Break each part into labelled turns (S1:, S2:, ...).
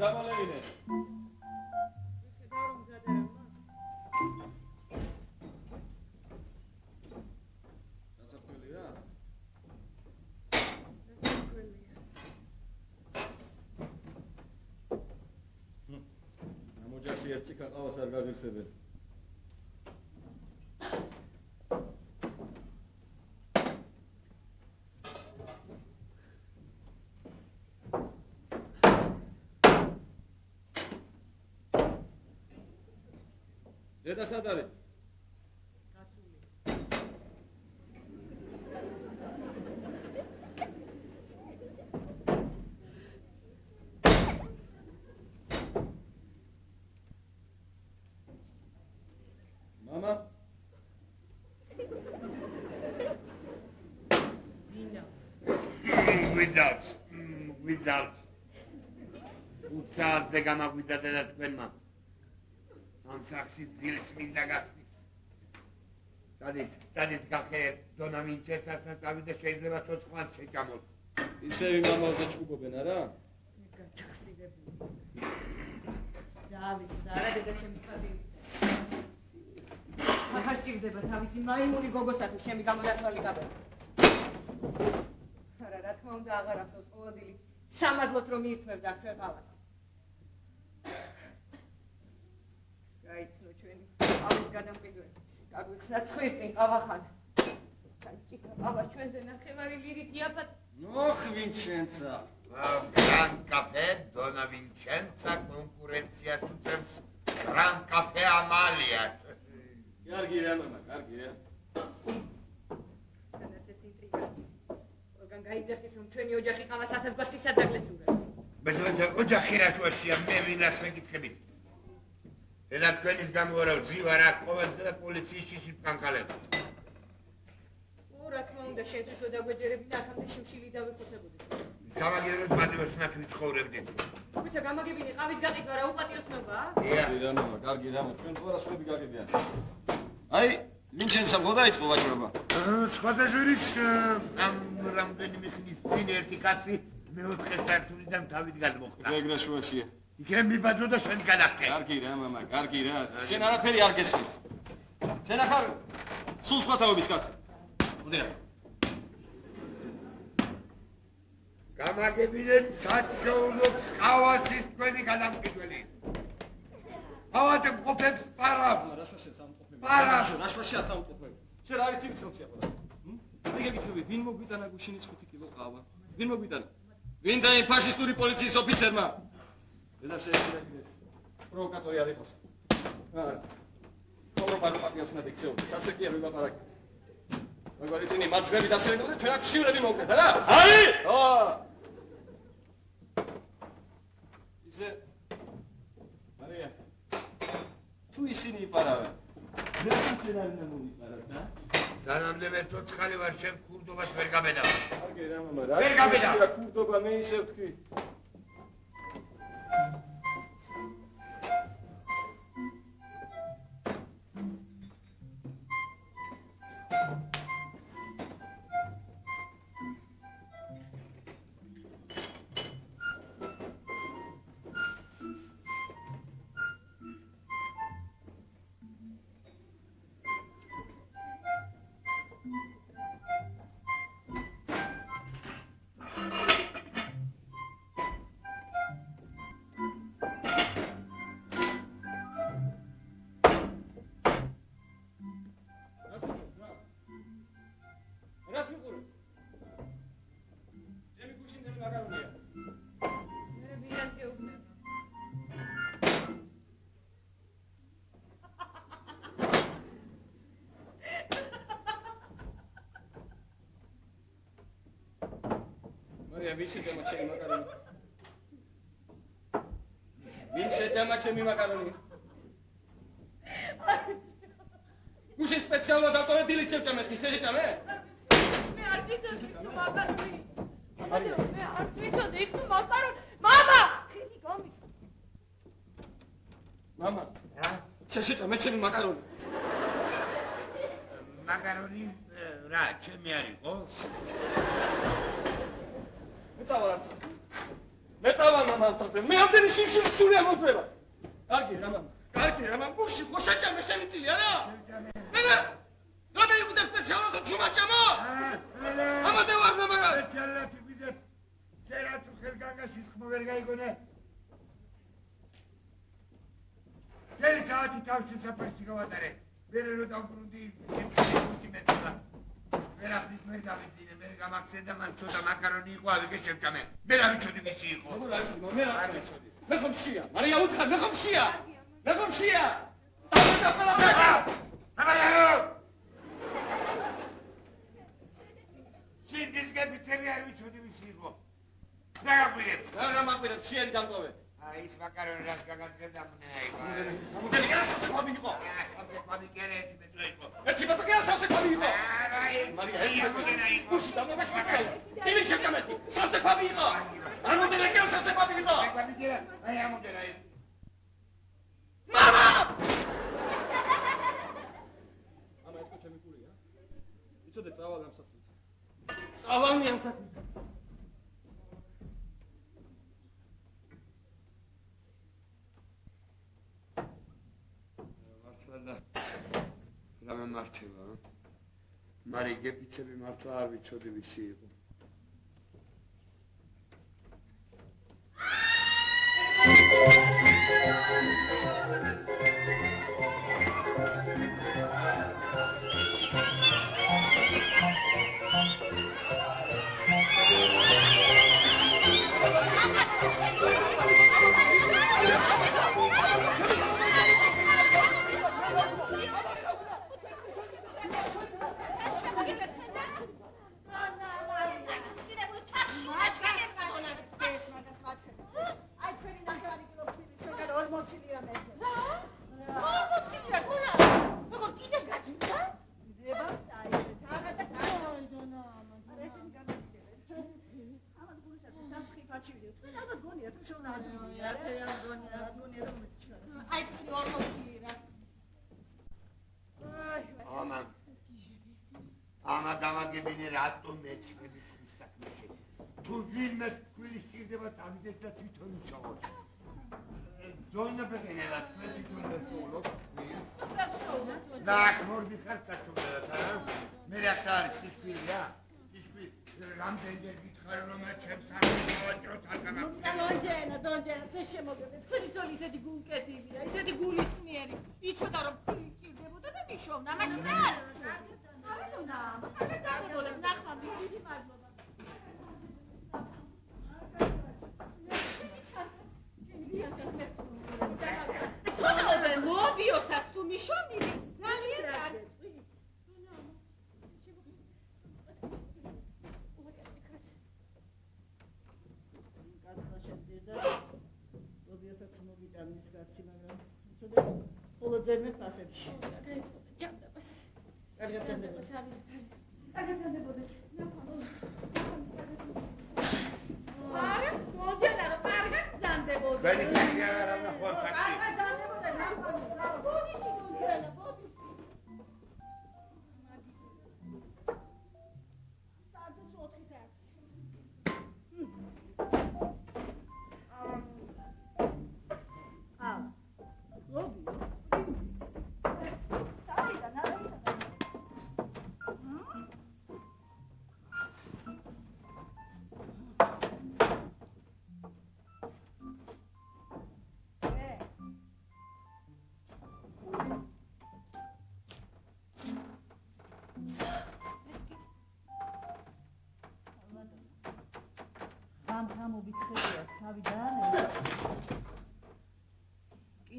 S1: დამალევინე.
S2: ხედავ რომ მზადე რა.
S1: დასაქმელია?
S2: დასაქმელია.
S1: ამოჯახში ერთი კაყავას არ გაგიხსებენ. დედა სად არის?
S2: გასული.
S1: მამა?
S3: გვიძავს. უცაათზე გამაგვიძადა და თქვენმა. ამ სახში ძილს მინდა გასვლის. სადით გახე დონა ვინჩესტას და წავიდა შეიძლება ცოცხლად შეჭამოს.
S1: ისევ იმამალზე ჭუბობენ, არა?
S2: გაჩახსიდებული. დავით, არა დედა ჩემი ხადი. აღარ ჭირდება თავისი მაიმუნი გოგოსათვის ჩემი გამოდაცვალი გაბება. არა, რა თქმა უნდა, აღარ ახსოვს ყოველდღე სამადლოდ რომ ირთმევდა ჩვენ ყავას. გაიცნო ჩვენი ყავის გადამყიდველი. გაგვიხსნა ხვირწინ ყავახან. განჭიქა ყავა ჩვენზე ნახევარი ლირით იაფად.
S1: ნოხ ვინჩენცა.
S3: Gran Café Dona Vincenza კონკურენციას უწევს Gran Café Amalia.
S1: კარგი რა მამა, კარგი რა.
S2: განაც ეს ინტრიგა. ყველგან გაიძახის რომ ჩვენი ოჯახი ყავას 1000 გვარ სისაძაგლეს ურევს.
S3: ბეჭდვა ოჯახი რა შუაშია, მე ვინას მეკითხებით. ედა თქვენის გამო არა ვზივარ აქ ყოველდღე და პოლიციის შიშით კანკალებს.
S2: რა თქმა უნდა შენთვის რო დაგვეჯერებინა აქამდე შიმშილი დავიხოცებოდი.
S3: სამაგიეროდ პატიოსნად ვიცხოვრებდით.
S2: თუმცა გამაგებინე ყავის გაყიდვა რა უპატიოსნობაა?
S1: კარგი რა მამა, კარგი რა მამა, ჩვენ ყველა სხვები გაგებიან. აი, ვინჩენცამ გადაიწყო ვაჭრობა.
S3: სხვადასხვაის რამდენიმე ხნის წინ ერთი კაცი მეოთხე სართულიდან თავით გადმოხდა.
S1: ეგრე შუაშია.
S3: იქნებ მიბაძო და შენ გადახტე.
S1: კარგი რა მამა, კარგი რა. შენ არაფერი არ გესმის. შენ ახარ სულ სხვა თაობის კაცი. მოდი რა.
S3: გამაგებინეთ საჩვეულობს ყავასის თქვენი გადამყიდველი. ავადე მყოფებს პარაბ.
S1: რა შაშე სამყოფები.
S3: პარაბ.
S1: რა შაშე სამყოფები. შენ არ იცი ვიცი ხო? მე გეკითხები, ვინ მოგვიტანა გუშინის 5 კილო ყავა? ვინ მოგვიტანა? ვინ და იმ ფაშისტური პოლიციის ოფიცერმა? ედა შეიძლება პროვოკატორი არ იყოს. ყოველგვარი პატიოსნად იქცეოდი. სასეკია მიბაპარაკე. მაგრამ ისინი მაძღები დასერენებდა ჩვენ აქ შივრები მოვკეთ, რა? აი! ო! ისე მარია. თუ ისინი იპარავენ. მე თქვენ არ მომიპარავ და?
S3: სანამდე მე ცოცხალი ვარ, შენ ქურდობას ვერ გაბედავ.
S1: კარგი რა მამა, რა?
S3: ვერ გაბედავ.
S1: ქურდობა მე ისევ თქვი. ვინ შეჭამა ჩემი მაკარონი? ვინ შეჭამა ჩემი მაკარონი? გუშინ სპეციალურად ავტორე დილით შევჭამეთ, მის შეჭამე?
S2: მე არ ვიცოდი თუ მაკარონი. მე არ ვიცოდი თუ მაკარონი. მამა! ხიდი გამი.
S1: მამა, შეჭამე ჩემი მაკარონი.
S3: მაკარონი რა, ჩემი არ იყო?
S1: მე წავალ. ეწავალ მამასთან მე ამდენი შიმშილი სული ამოწევა კარგი რამა ბუში ხო შეჭამე შენი წილი არა მე გაბე იყო სპეციალურად ჩუმაჭამო ამაზე ვარ მაგრამ
S3: სპეციალურად ვიდე წერა თუ ხელგანგაში ხმო ვერ გაიგონე Gel saati tavsiye sapıştı kavatare. Ver o davranışı şimdi metala. Ver afrit ver davetine. Ver gamak sedaman çoda makaroni koydu geçeceğim. Ver abi çodu bir şey koy.
S1: Ne komşuya? Maria utka ne komşuya? Ne komşuya?
S3: Tamam ya. Şimdi dizge biteriyor bir çodu bir şey koy. Ne yapayım?
S1: Ne yapayım? Şiir dangover.
S3: ის მაკარონი რაც გაგაცდა მომნეა.
S1: მოგელი გასა საქმე იყო.
S3: საქმე კერეთი მეტრო იყო.
S1: ერთი ბატონი გასა საქმე იყო.
S3: მარია, ეს მოგენა იყო.
S1: უში დამებაშკაცე. დიდი შეკამეთი. საქმე იყო. არ მოგენა გასა საქმე იყო.
S3: საქმე კერა, აი ამოგენა იყო.
S1: მამა! ამა ეს ჩემი კურია. იცოდე წავალ ამ საფრთხეს. წავალნი ამ საფრთხეს.
S3: რამე მართება? მარი გეპიცები მართლა არ ვიცოდი ვისი იყო. Ama damagibini rahatlı meçhedi sakmışı. Tu bilmez kuliştirdiğime tabidetle tütönü çavur. Doyna pekene la tütönü çavur. Dak mor bir kart saçıldı ta. Meraklar sişbil ya. Sişbil. Ramdenge git karolama çepsar.
S2: Donjena, peşe mogebe. Kırıtol isedi gul ketibira. İsedi gul ismiyeri. İçoda rom kuliştirdiğime da mişovna. Ama kral. Aruna, bakın böyle nakla bir şey var baba. Sonra ben ne yapıyorsak tu mişon değil.
S3: Beni bekleyenlerine korkak değil.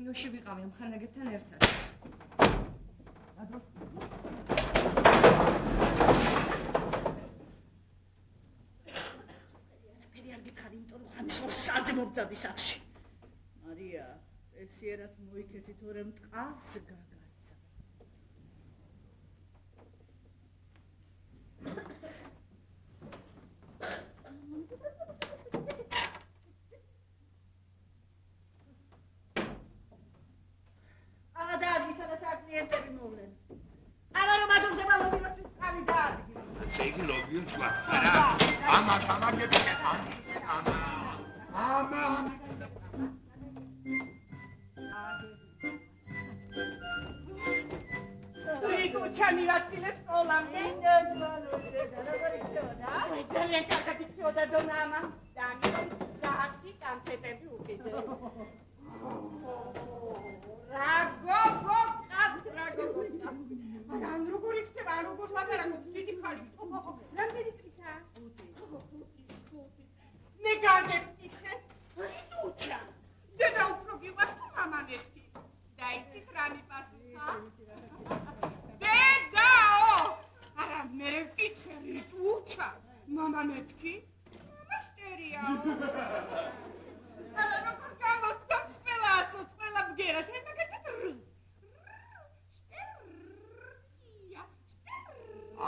S2: კინოში ვიყავი ამ ხანაგებთან ერთად.
S4: ფერი არ გითხარი, იმიტომ რომ ხამის 2 საათზე მომწადი სახში. მარია, წესიერად მოიქეთი თორემ მტყავს გაგაცა.
S2: რიკუჩანი რაცილეს სკოლამდე ძალიან კარგად იქცეოდა დონამა და ამიტომ სახში კანფეტები უკიდე რაგოგო ან როგორ იქცევა ან როგორ ლაპარაკობ დიდი ხალი რამდენი წლისა მე გაგეკითხე რიკუჩა დედა უფრო გიყვარს თუ მამან ერთი და იცით რა მიპასუხა დედაო არა მე ვკითხე რიკუჩა მამა მეთქი მამა შტერიაო არა როგორ გამოსცემს ყველასოს ყველა ბგერას აი მაგათაც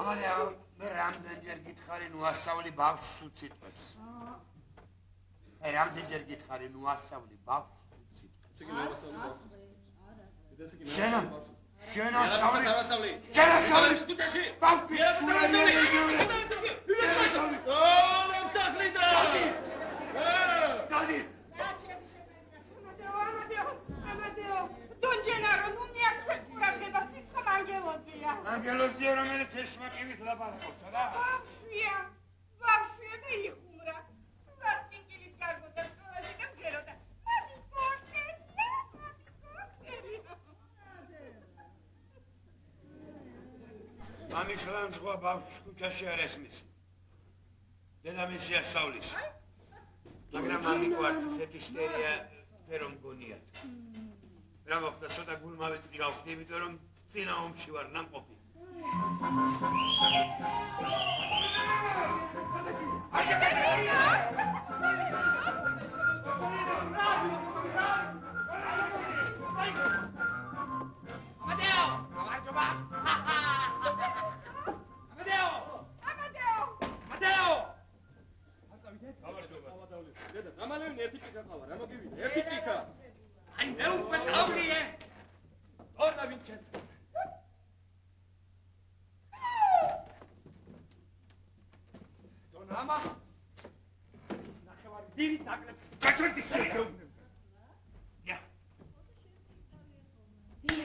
S3: ამალია მე რამდენჯერ გითხარი ნუ ასავლი ბავშვს უციტყვებს აი რამდენჯერ გითხარი ნუ ასავლი ბავშვს უციტყვებს შენა ასავლი
S1: კუჩაში
S3: ბავშვი დადი
S2: Don Gennaro, non mi aspetta che da sitcom Angelozia.
S3: Angelozia რომელიც ეშმაკივით ლაპარაკობს რა?
S2: Bavshvia და იხურა. Სულარკინგილით გარბოდა სკოლაში და მგეროდა. მამი კორტელია.
S3: ამის ლანძღვა ბავშვს ქუჩაში არ ესმის. დედამისი ასავლის. მაგრამ მამი გვართ ესეთი შტერია, რომ გონიათ. რა მოხდა ცოტა გულმავეწი გავხდი, იმიტომ რომ წინა ომში ვარ ნამყოფი.
S1: აი მე უკვე დავრიე. ორდა ვინჩენცო. დონამა. ნახევარი დირი დაგლებს. გაჭრდი შეეუბნებ. ია.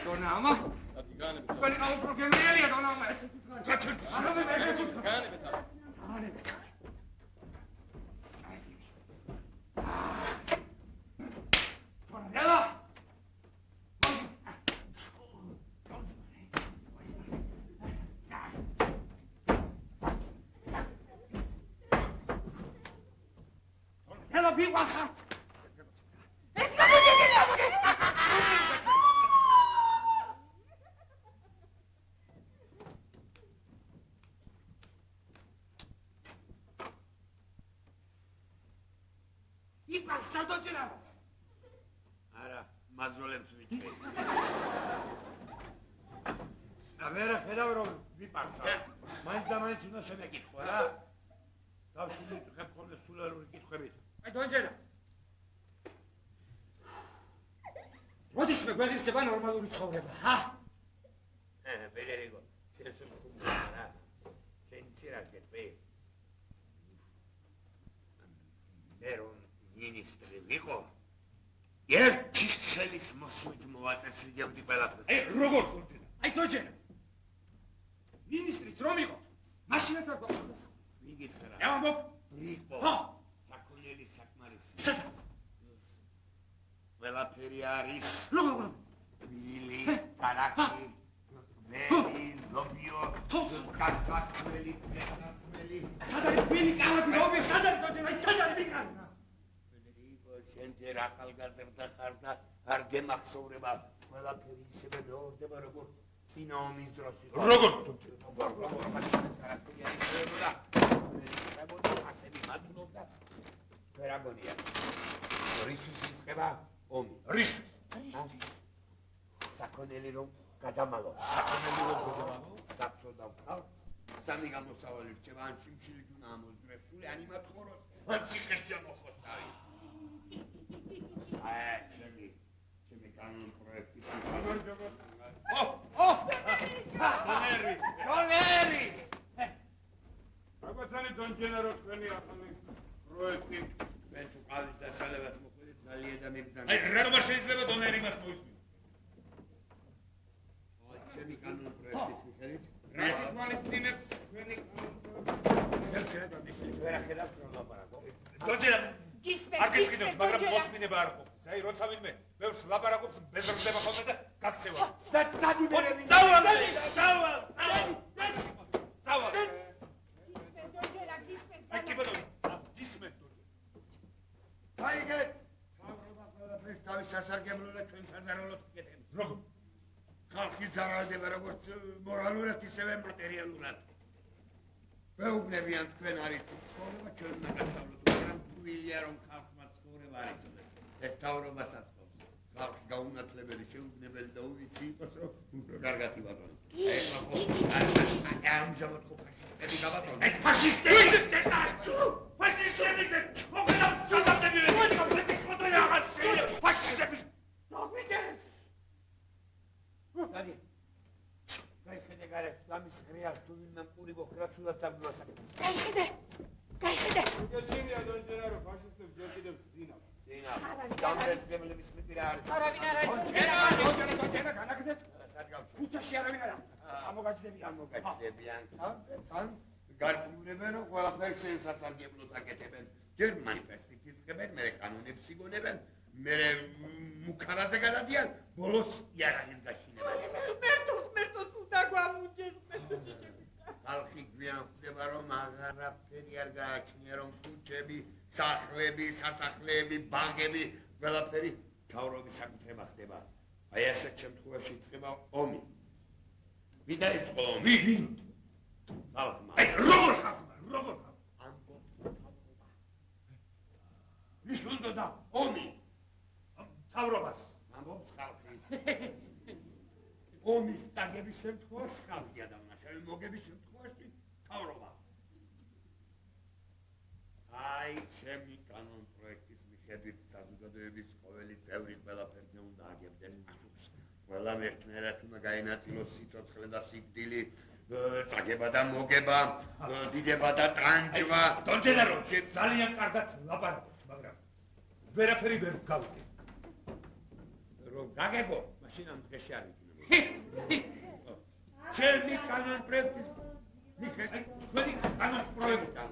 S1: დონამა. დაგიგანებ. ყველი ყაუპრო გემრიელია დონამა ესე თქვა. გაჭრდი. არა მე ეს თქვა. განებეთ. განებეთ. დონამა. ვიყახართ. ვიყახ სადოჯერა.
S3: არა, მაზოლებს ვიჭრი. და ვერა ხედავ რომ ვიპარცა. მაინც და მაინც უნდა შემეკითხო რა. დავშლი ხებ ხოლმე სულარული კითხვებით.
S1: აი დონჯერა. როდის მე გვეღირსება ნორმალური ცხოვრება, ჰა?
S3: ფედერიკო, შენს რა. შენ ცირას გეტყვი. მე რომ მინისტრი ვიყო, ერთი ხელის მოსვლით მოვაწესრიგებდი ყველაფერს.
S1: აი როგორ გონდენა? აი დონჯერა. მინისტრიც რომ იყო, მაშინაც არ გვაქვს.
S3: ვიგითხე რა.
S1: ევამბობ.
S3: ბრიგბო.
S1: ჰა?
S3: საკონელი საკმარისი.
S1: სადა?
S3: ყველაფერი არის.
S1: როგორ?
S3: ბილი, კარაკი, ველი, ლობიო, კაცაცმელი, კაცაცმელი.
S1: სადა არის ბილი, კარაკი, ლობიო, სადა არის დონჯერა? აი სადა არის ბიკარი?
S3: ფედერიკო, შენ ჯერ ახალგაზრდა ხარ და არ გემახსოვრება. ყველაფერი ისევე მეორდება როგორც წინა ომის დროს იყო.
S1: როგორ?
S3: როგორ მაშინ კარაკი არის და ასები მადლობდა. ვერაგონია. რისთვის იწყება ომი?
S1: რისთვის?
S3: საკონელი რომ გადამალოს. საკონელი რომ გადამალოს. საფსო დავყავ. სამი გამოსავალი რჩება, ან შიმშილი უნდა ამოძრეს სული, ან იმათ ხოროს, ან ციხეს ჯამოხოს თავი. ჩემი კანონ პროექტი. დონერი!
S5: Როგორც არის დონ ჯენარო თქვენი ახალი პროექტი?
S3: მე თუ ყავის და სალევად მოყვეთ ძალიან და მებდან.
S5: აი რა შეიძლება დონერი მას მოისმინო.
S3: ჩემი კანონ პროექტის მიხედვით
S5: რა სიტუაციებს თქვენი
S3: შეიძლება მისლის ვერ ახედავთ რომ ლაპარაკო.
S5: დოჯერა
S2: გისმენთ,
S5: არ გეცქიდოთ,
S2: გისმენთ,
S5: მაგრამ
S2: დოჯერა.
S5: მოწმინება არ ყოფს. აი როცა ვინმე ბევრს ლაპარაკობს, ბეზრდება ხოლმე და გაქცევა.
S3: და დადი მე ვინ
S5: დავალ!
S2: გისმენთ, დოჯერა, გისმენთ,
S5: აი კი ბატონო, გისმენთ დოჯერა.
S3: აიგე თავრობა ყველაფერს თავის სასარგებლო და ჩვენ საზარალოდ გკეთებთ.
S5: როგორ?
S3: ხალხი ზარალდება როგორც მორალურად ისევე მატერიალურად. ვეუბნებიან თქვენ არ იცით ცხოვრება ჩვენ უნდა გასავლოთ, მაგრამ თვლილია რომ ხალხმა ცხოვრება არ იცოდეს. ეს თავრობასაც ყოფს. ხალხი გაუნათლებელი, შეუგნებელი და უვიცი იყოს რომ კარგად იბატონოთ. ამჟამად ხო ფაშისტები გაბატონოთ.
S5: აი ფაშისტები! ფაშისტები! ჩოგელა სადამდები ფაშისტები!
S3: დაგვიჯერეთ. დადი. გაიხედე გარეთ, ამის ღრიას თუ ვინმე მყური გოხრა სულად საგულასაკ.
S2: გაიხედე.
S1: გესინია დონჯერა რომ ფაშისტებს ჯერ კიდევ ძინავს.
S3: დამრეცგებლების მიტირა არის.
S2: არავინ არ არის.
S3: დონჯერა განაგზეთ. ქუჩაში არავინ არა. ამოგაჭდებიან. თან გართმევენ რომ ყველაფერს შენ სასარგებლოდ აკეთებენ. ჯერ მანიფესტით იწყებენ, მერე კანონებს იგონებენ, მერე მუქარაზე გადადიან, ბოლოს იარაღით გაშინებენ.
S2: მერტო თუ დაგვამუჭეს, მერტო ჭიჭები.
S3: ხალხი გვიან ხვდება რომ აღარაფერი არ გააჩნია, რომ ქუჩები, სახლები, სასახლეები, ბაღები, ყველაფერი თავრობის საკუთრება ხდება. აი ასეთ შემთხვევაში იწყება ომი. ვინ დაიწყო ომი?
S5: ვინ?
S3: ხალხმა.
S5: აი როგორ ხალხმა?
S3: ამბობს თავრობა. ვის უნდა ომი?
S5: თავრობას.
S3: ამბობს ხალხი. ომის დაგების შემთხვევაში ხალხია დამნაშავე, მოგების შემთხვევაში თავრობა. აი, ჩემი კანონ პროექტის მიხედვით საზოგადოების ყოველი წევრი ყველაფერზე უნდა აგებდეს პასუხს. ყველამ ერთნაირად უნდა გაენაწილოს სიცოცხლე და სიკვდილი, წაგება და მოგება, დიდება და ტანჯვა.
S5: დონჯერა რომ ძალიან კარგად ლაპარაკობთ, მაგრამ ვერაფერი ვერ გავიგე.
S3: რომ გაგებო, მაშინ ამ დღეში არ ვიქნებო. ჩემი კანონ პროექტის მიხედვით
S5: თქვენი კანონ პროექტი.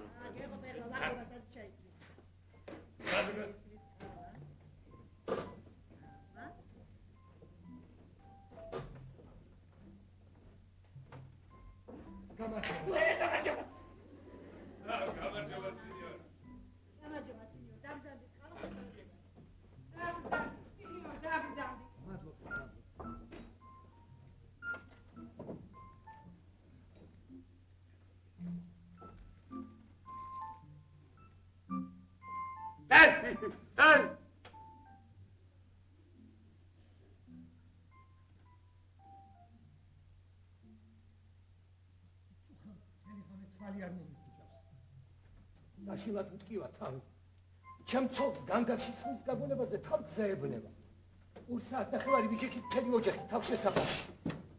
S6: საშილად მტკივა თავი. ჩემცოლს განგაში სხმის გაგონებაზე თავ გზაებნება. 2 საათნახევარი ვიჯექით მთელი ოჯახი თავ შესაფარში.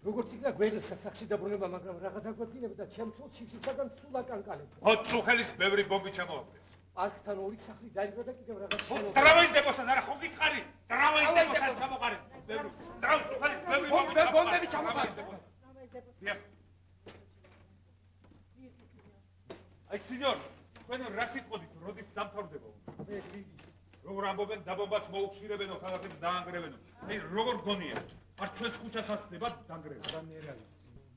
S6: როგორც იქნა გვერდს სასახში დაბრუნება, მაგრამ რაღა დაგვაწინებდა და ჩემცოლს შიფშისაგან სულ აკანკალებდა.
S5: ოწუხელის ბევრი ბომბი ჩამოაგდეს.
S6: პარკთან 2 სახლი დაიბრა და კიდევ რაღაც შემოგვიდა.
S5: დრავაისდებოსთან არა ხო გითხარი? დრავაისდებოსთან ჩამოყარეთ. ოწუხელის ბევრი ბომბი ჩამოაგდეს. აი სინიორ, თქვენ რა სიტყვით როდის დამთავრდება? როგორ ამბობენ დაბომბას მოუხშირებენო, ქალაქებს დაანგრევენო. აი როგორ გონიათ? არ ჩვენს ქუჩას ასდება დაანგრევა.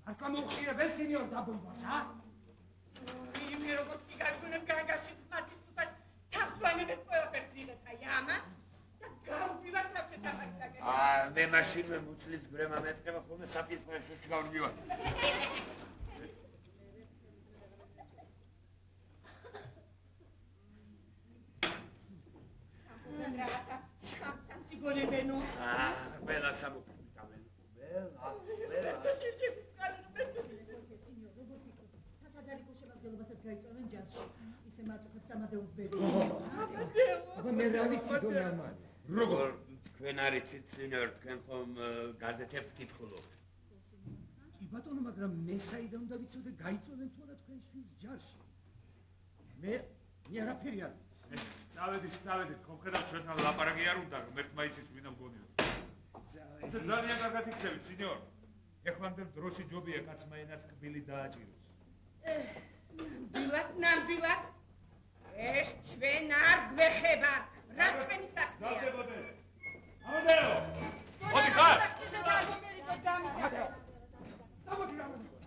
S6: არ გამოუხშირებენ სინიორ დაბომბას, ა?
S2: იმი როგორც კი გაგვიგვენ განგაში ხმათით თუთან თაფლანებეთ ყველაფერს დილეთ აი ამას და გავდივარ თავ შესაფარისაკენ.
S3: მე მაშინ მუცლის ბრემა მეწყება ხოლმე საფირფაშოში გავდივარ.
S2: გონებენო.
S3: ყველა სამოქმედავენ. ყველა.
S4: საკადარიკო შემადგენლობასაც გაიწვევენ ჯარში. ისე მაწუხებს სამადეოს ბედი.
S6: აბა მე რა ვიცი დონე ამან.
S3: როგორ თქვენ არიცით სინიორ, თქვენ ხომ გაზეთებს კითხულობთ?
S6: კი ბატონო, მაგრამ მე საიდან უნდა ვიცოდე გაიწვევენ თუ არა თქვენ შვილს ჯარში? მე არაფერი არ ვიცი.
S5: წავედით, ხომ ხედავთ ჩვენთან ლაპარაკი არ უნდა, ღმერთმა იცის ვინა მგონია. ესე ძალიან კარგად იქცევით, სინიორ. ეხლამდე დროში ჯობია კაცმა ენას კბილი დააჭიროს.
S2: ნამდვილად ეს ჩვენ არ გვეხება. რა ჩვენი საქმეა?
S5: დავდებოდე. ამოდეო. მოდი ხარ.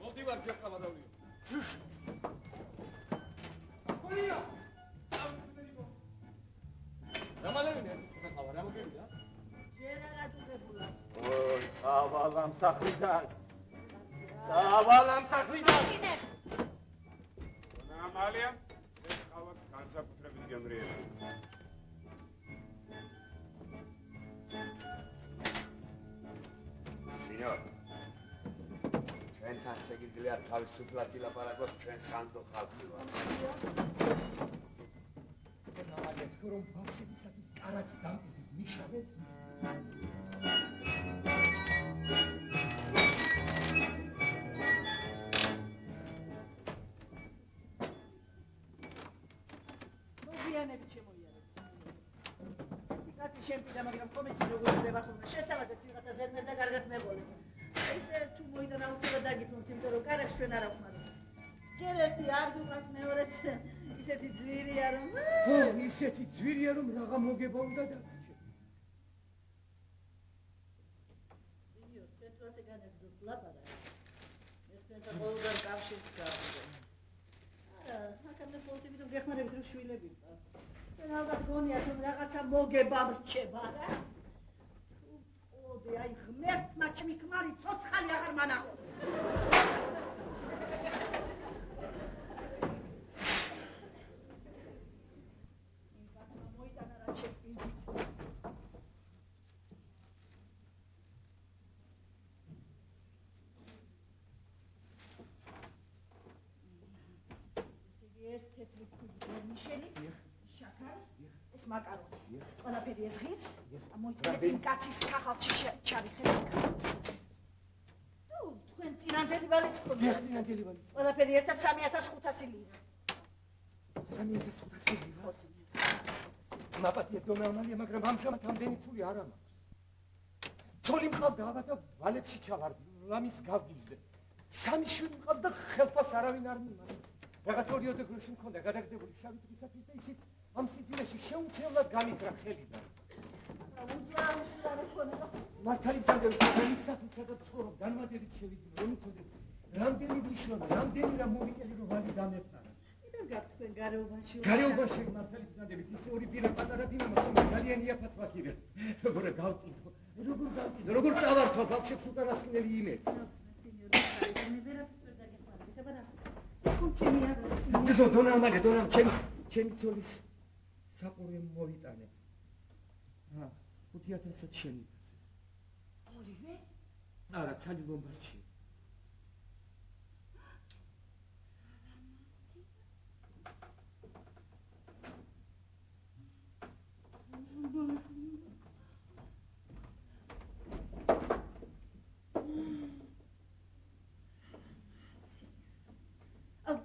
S1: მოდი ვარ ჯერხავადავლიო. რა მალევინე? ხავა რა მოგივიდა?
S4: ჯერ არა დუღებულა.
S1: ოი, წავალ სახლიდან. წავალ სახლიდან.
S5: ამალია, ეს ხავა განსაკუთრებით გემრიელი.
S3: სინიორ, ჩვენთან შეგიძლია თავისუფლად ილაპარაკოთ, ჩვენ სანდო ხალხი ვართ.
S6: ნამალია თქო რომ ბავშვებისათვის კარაქს დამტვით მიშავეთ.
S4: მოგვიანებით შემოიარეთ. კაცი შემპირდა, მაგრამ კომეცი როგორ ხდება ხოლმე. შესთავაზეთ ვიღაცა ზერმეს და კარგად მეყოლეთ. ესე თუ მოიდან აუცილებლად დაგითმოთ, იმიტომ რომ კარაქს ჩვენ არ აღვხმართ. ჯერ ერთი არ გიყვართ, მეორეც ისეთი ძვირია რომ
S6: ო, ისეთი ძვირია რომ რაღა მოგება უნდა დაგიჭირო.
S4: სინიორ, ჩვენ თუ ასე განაგრძობთ ლაპარაკს. ერთმანეთთან ყოველდღარ კავშირს გავუდგენ. არა, აქამდე პოლიტები რომ გეხმარებით რომ შვილები ვყავთ. ჩვენ ალბათ გონიათ რომ რაღაცა მოგება მრჩება რა. ოდე აი ღმერთმა ჩემი ქმარი ცოცხალი აღარ მანახო. იმ კაცმა მოიტანა რა ჩემპინი. ეს თეთრი ქუდის ნიშანი, შაქარი, ეს მაკარონი. ყველაფერი ეს ღირს, მოიწოდეთ იმ კაცის ქაღალდში ჩარიხეთ. ნუ, თქვენ წინანდელი ვალიც გქონდათ.
S6: წინანდელი ვალიც.
S4: ყველაფერი ერთად 3500 ლირა.
S6: 3500 ლირა. მაპატია დონამალია, მაგრამ ამჟამად ამდენი ფული არ მაქვს. ცოლი მყავდა, აბა ვალებში ჩავარდი, ლამის გავგილდე. სამი შვილი მყავდა, ხელფას არავინ არ მიმართა. რაღაც 2 გროში მქონდა გადაგდებული შავი დღისათვის და ისიც ამ სიძინეში შეუცვლელად გამიქრა ხელიდან. მართალი მზადები, ჩვენი საფისა და ცხოვრობ განმადებით შევიდნენ, რომ იცოდეთ, რამდენი ვლიშონა, რამდენი რა მოვიკელი რომ ვალი დამეფარა.
S4: მიდან გაქვთ თქვენ გარეობაში?
S6: გარეობაში მართალი მზადებით, ის ორი პირა პატარა პირა მაქვს, ძალიან იაფად ვაქირე. როგორ გავკითხო, როგორ წავართო ბავშვებს უკანასკნელი იმედი. დონამ, ჩემი ცოლის საყურე მოვიტანე. 5000-ად შემიფასეს.
S4: ორივე?
S6: არა, ცალი ლომბარდში.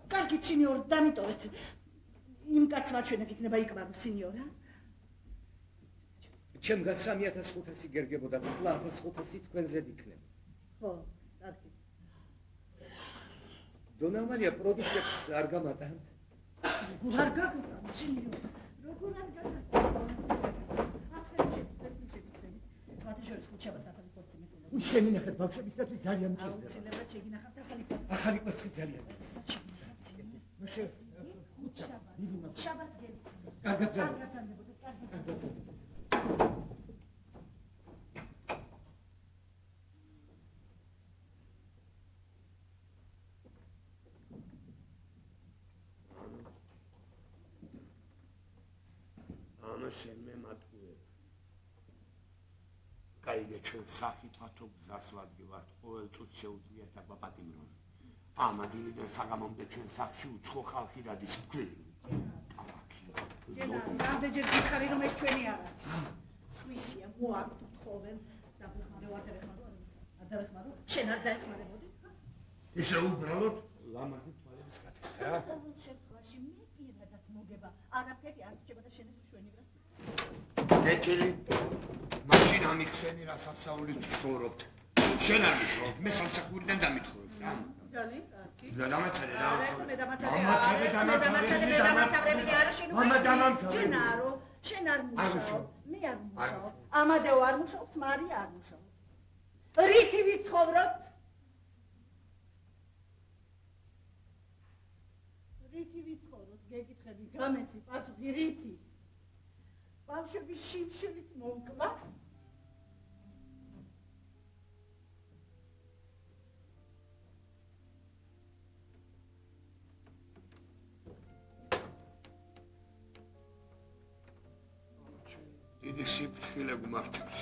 S4: კარგი სინიორ, დამიტოვეთ. იმ კაცმა ჩვენებ იქნება იკმარო სინიორა.
S6: ჩემგან 3500 გერგებოდა, ხოლმე 1500 თქვენზედ იქნება.
S4: ხო, კარგი.
S6: დონამალია პროდუქტებს არ გამატანთ.
S4: როგორ არ გაგუწავ სინიორ? როგორ არ გაგუწავ? მათაშორის ხუჩაბა საფარი ხორცი მეკუნა.
S6: შევინახეთ ბავშვებისათვის ძალიან მჭირდება.
S4: აუცილებლად შეგინახავთ ახალი კვერცხი.
S6: ახალი კვერცხი ძალიან. მაშინ
S4: შაბათს გელი.
S6: კარგად ძალ.
S3: ანუ შენ მე მათუე. გაიგე ჩვენ სახითათო გზას ვადგივართ, ყოველ წუთს შეუძლიათ აბაპატიმრონ. ამადინიდან საგამომდე ჩვენ სახში უცხო ხალხი დადის თქვენ.
S4: რამდენჯერ გითხარი რომ ეს ჩვენი არა. სვისია, მოაქვთ თხოვენ და ვეხმარო არ დავეხმარო. შენ არ დაეხმარებოდი?
S3: ისე უბრალოდ ლამაზი თვალების კაცი.
S4: ყოველ შემთხვევაში მე პირადად მოგება. არაფერი არ რჩებოდა შენ ეს მშვენივრად.
S3: კეთილი. მაშინ ამიხსენი რა სასწაულით ცხოვრობთ. შენ არ მიშოვ, მე სამსახურიდან დამითხოვე.
S4: ჯალი, კარგი.
S3: და დამაცადე რა.
S4: მე დამაცადე არა შენ
S3: მამა დამამთავრე.
S4: შენ არო, შენ არ მუშაობ. მე არ მუშაობ. ამადეო არ მუშაობს, მარია არ მუშაობს. რითი ვიცხოვროთ? რითი ვიცხოვროთ? გეკითხები, გამეცი პასუხი რითი? ბავშვები შიმშილით მომკლა?
S3: დიდი სიფრთხილე გმართებს.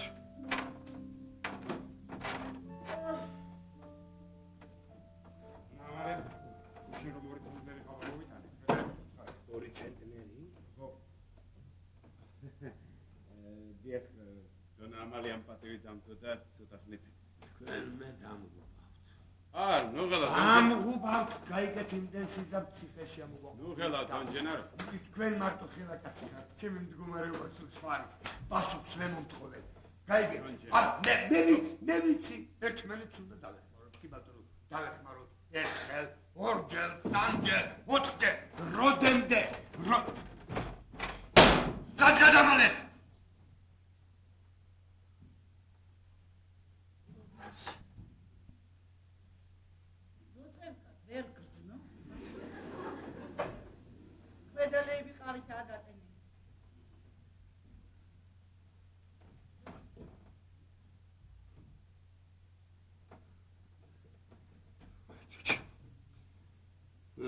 S3: ორი ცენტნერი?
S5: ხო. დიახ, დონა ამალიამ პატივი დამთო და ცოტა ხნით.
S3: თქვენ მე დამღუპავთ.
S5: ნუ ღელა.
S3: დამღუპავთ, გაიგეთ იმდენ სიზამციხეში ამოგვაქვს.
S5: ნუ ღელა, დონ ჯენარო.
S3: თქვენ მარტო ხელაკაცი ხართ, ჩემი მდგომარეობა სულს ვართ. პასუხს მე მომთხოვეთ. გაიგეთ? მე ვიცი, ერთმანეთს უნდა დავეხმაროთ, კი ბატონო, დავეხმაროთ. ერთხელ, ორჯერ, სამჯერ, ოთხჯერ, როდემდე. გადამალეთ.
S4: ვერ გრძნო. კვედალები ყავით აგატენი.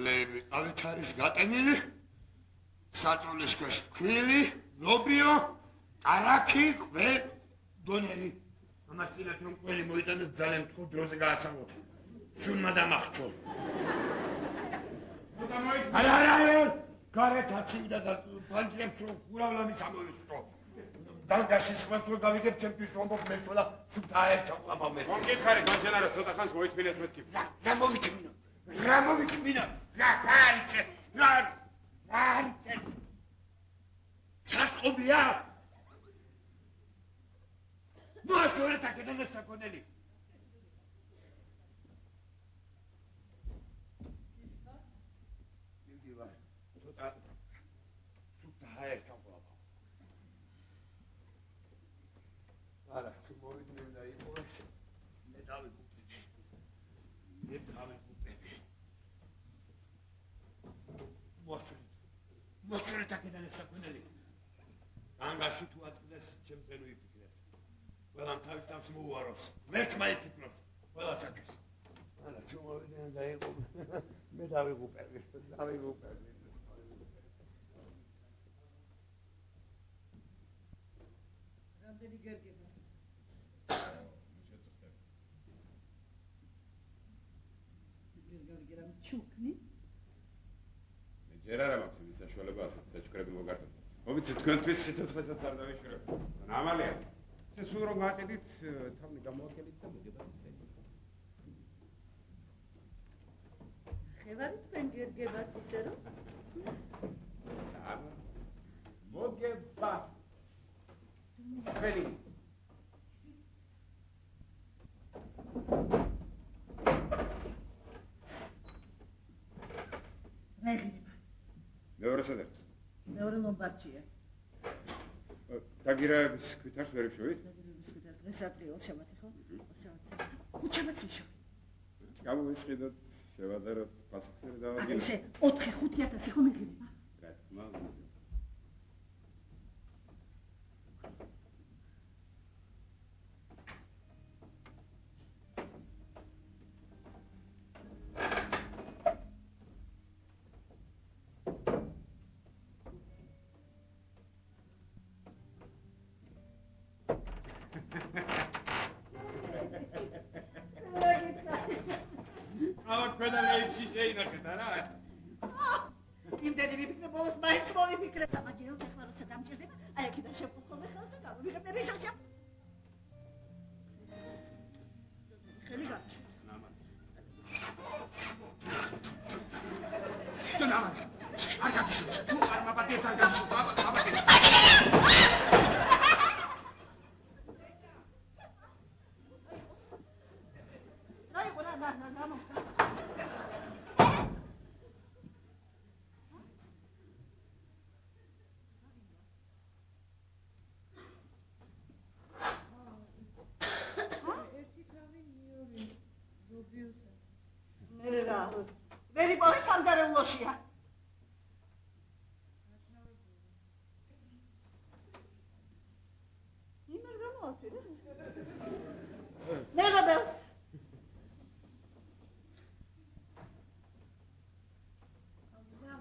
S3: ლები ყავით არის გატენილი. საწოლის ქვეშ ქვილი, ლობიო, კარაქი, დონელი. ამას წინათ რომ ყველი მოიტანოთ ძალიან მთხურ დროზე გაასწავლოთ. შუნმა დამახჩო. არა, გარეთ აცივდა და ფანჯრებს რომ ხურავლამის ამოვიწრო. დანგაში სხვას რო გავიგებ ჩემთვის ვამბობ მე შოლა სულ დაერჩაყლაბავ მე.
S5: გონკითხარი, განჯენარო, ცოტა ხანს მოითმინეთ მეთქი.
S3: რა მოვიწმინო. რა საწყობია? მოასწორეთ აქედან ეს საკონელი. მიდივარ, ცოტა სულ დაერჩაყლაბავ. არა, თუ მოვიდნენ და იყოვეს, მე დავიგუპები. მოჩვენეთ აქედან ეს საკონელი. ანგაში თუ აწდეს ჩემზე ნუ იფიქრებ. ყველამ თავის თავს მოუაროს. მერთმა იფიქროს. ყველასათვის. არა, თუ მოვიდნენ და იყოვეს, მე დავიგუპები.
S4: რამდენი გერგება? გერგა ჩუქნი?
S5: ჯერ არა მაქვს იმის საშუალება ასეთ საჩქრები მოგართოთ. მოვიცით თქვენთვის სიცოცხლესაც არ დავიშრებ. ამალია. ეს სულ რომ გაყიდით, თავი გამოაკელით და მოგება ისე.
S4: ხევარი თქვენ გერგებათ ისე რომ?
S5: მოგება. ფელი. მეორე სადაც?
S4: მეორე ლომბარდია.
S5: დაგირაების ქვითარს ვერ ვშოვით?
S4: დაგირაების ქვითარს დღეს აპრიელ შემათი ხო? ხუთშაბათს ვიშოვ.
S5: გამოვისყიდოთ, შევადაროთ, პასუხი დავაგებთ.
S4: აი ესე 4-5,000 ხო მეგრება?
S5: რა თქმა უნდა.
S4: იმდენი ვიფიქრე ბოლოს მაინც მოვიფიქრე. სამაგიეროდ ახლა როცა დამჭირდება, აი აქედან შევყოხome ხელს და გავიღებ მე რისახშა. ხელი გაჩ.
S3: არ გაგიშოთ. თუ არ
S4: მე რა ვერი პოვე სამზარეულოშია იმას გამოვაცი რა მეზობელს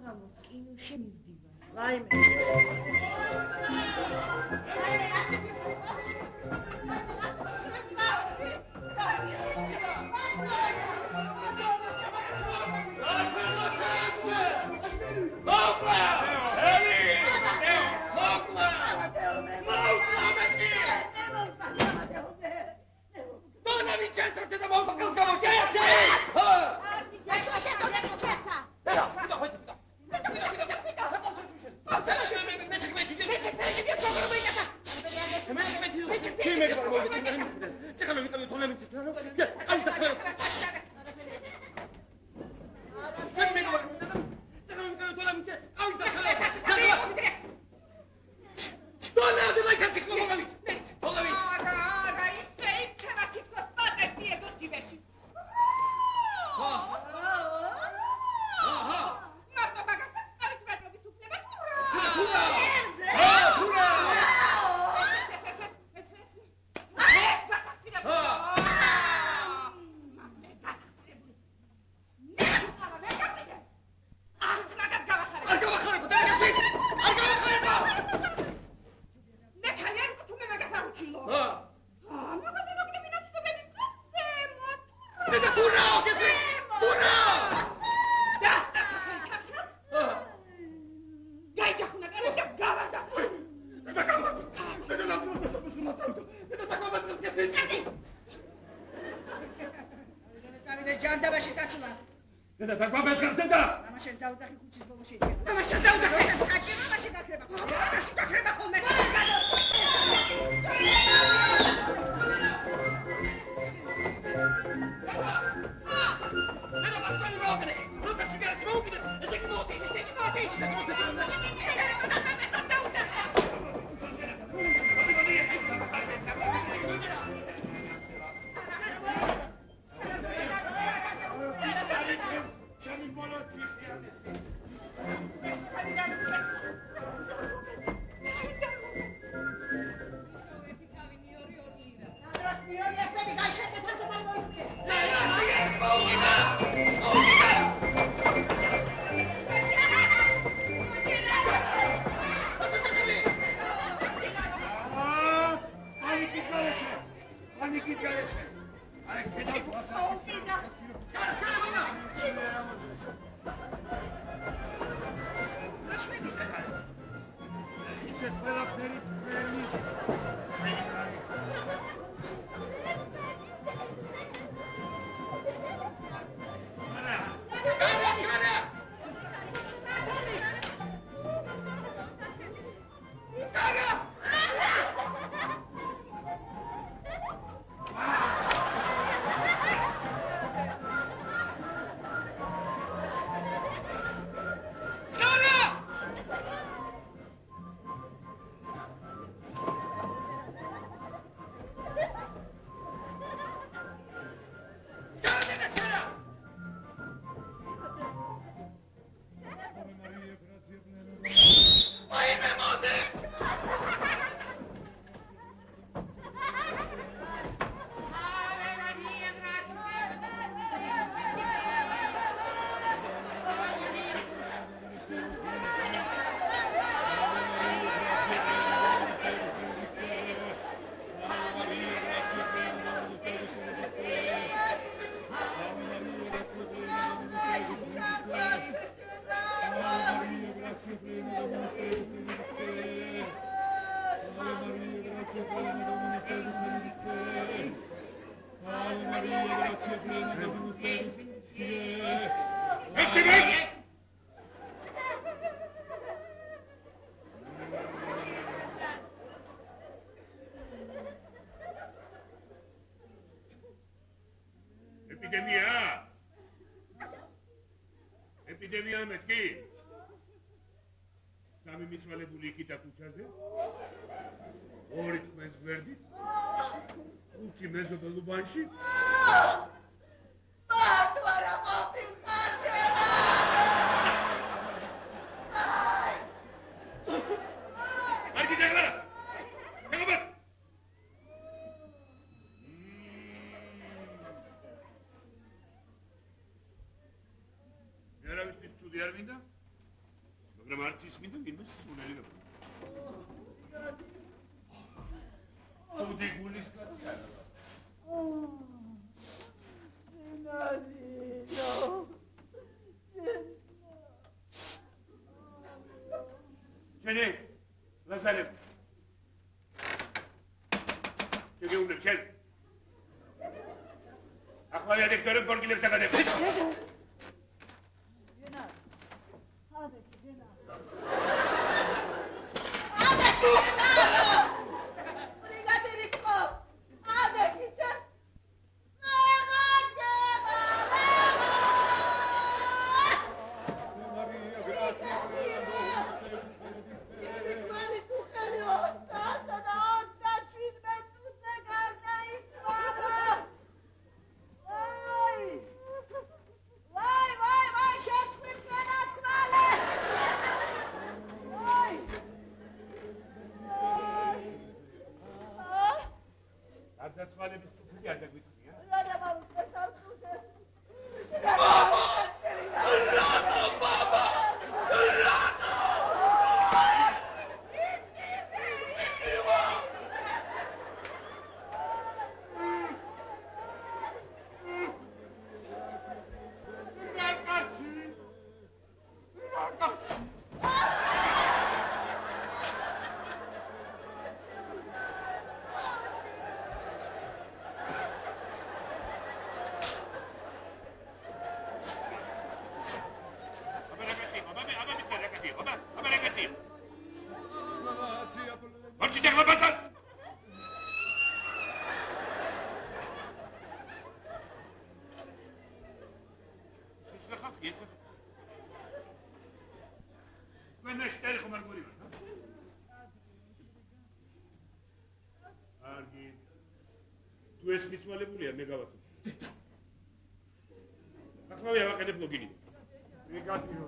S2: საღამოს კინოში მივდივარ.
S4: ვაიმე
S5: ეპიდემია მეთქი? სამი მიცვალებული იქითა ქუჩაზე? ორი თქვენს გვერდით? ხუთი მეზობელ უბანში?
S4: მართვარა ყოფილყარჯერა!
S5: კარგი დაგლა! დაგობა! მერავისთვის ცუდი არ მინდა? მაგრამ არც ის მინდა, ვინმე სულელი გაკეთო. ცუდი გულის კაცი არა. Çelik, Lazarım. Çelik unum, çel. Aklavya dektörüm borgiler sakadım.
S4: Gena. Hadi Gena. Brigadiriko. Hadi gidin.
S5: Ardacvalemiz tutup yerde götürüyor. Tu es მიცვალებულია მე გავაკეთე. ახლა ვიყენებ ლოგინი.
S3: რეგატიო.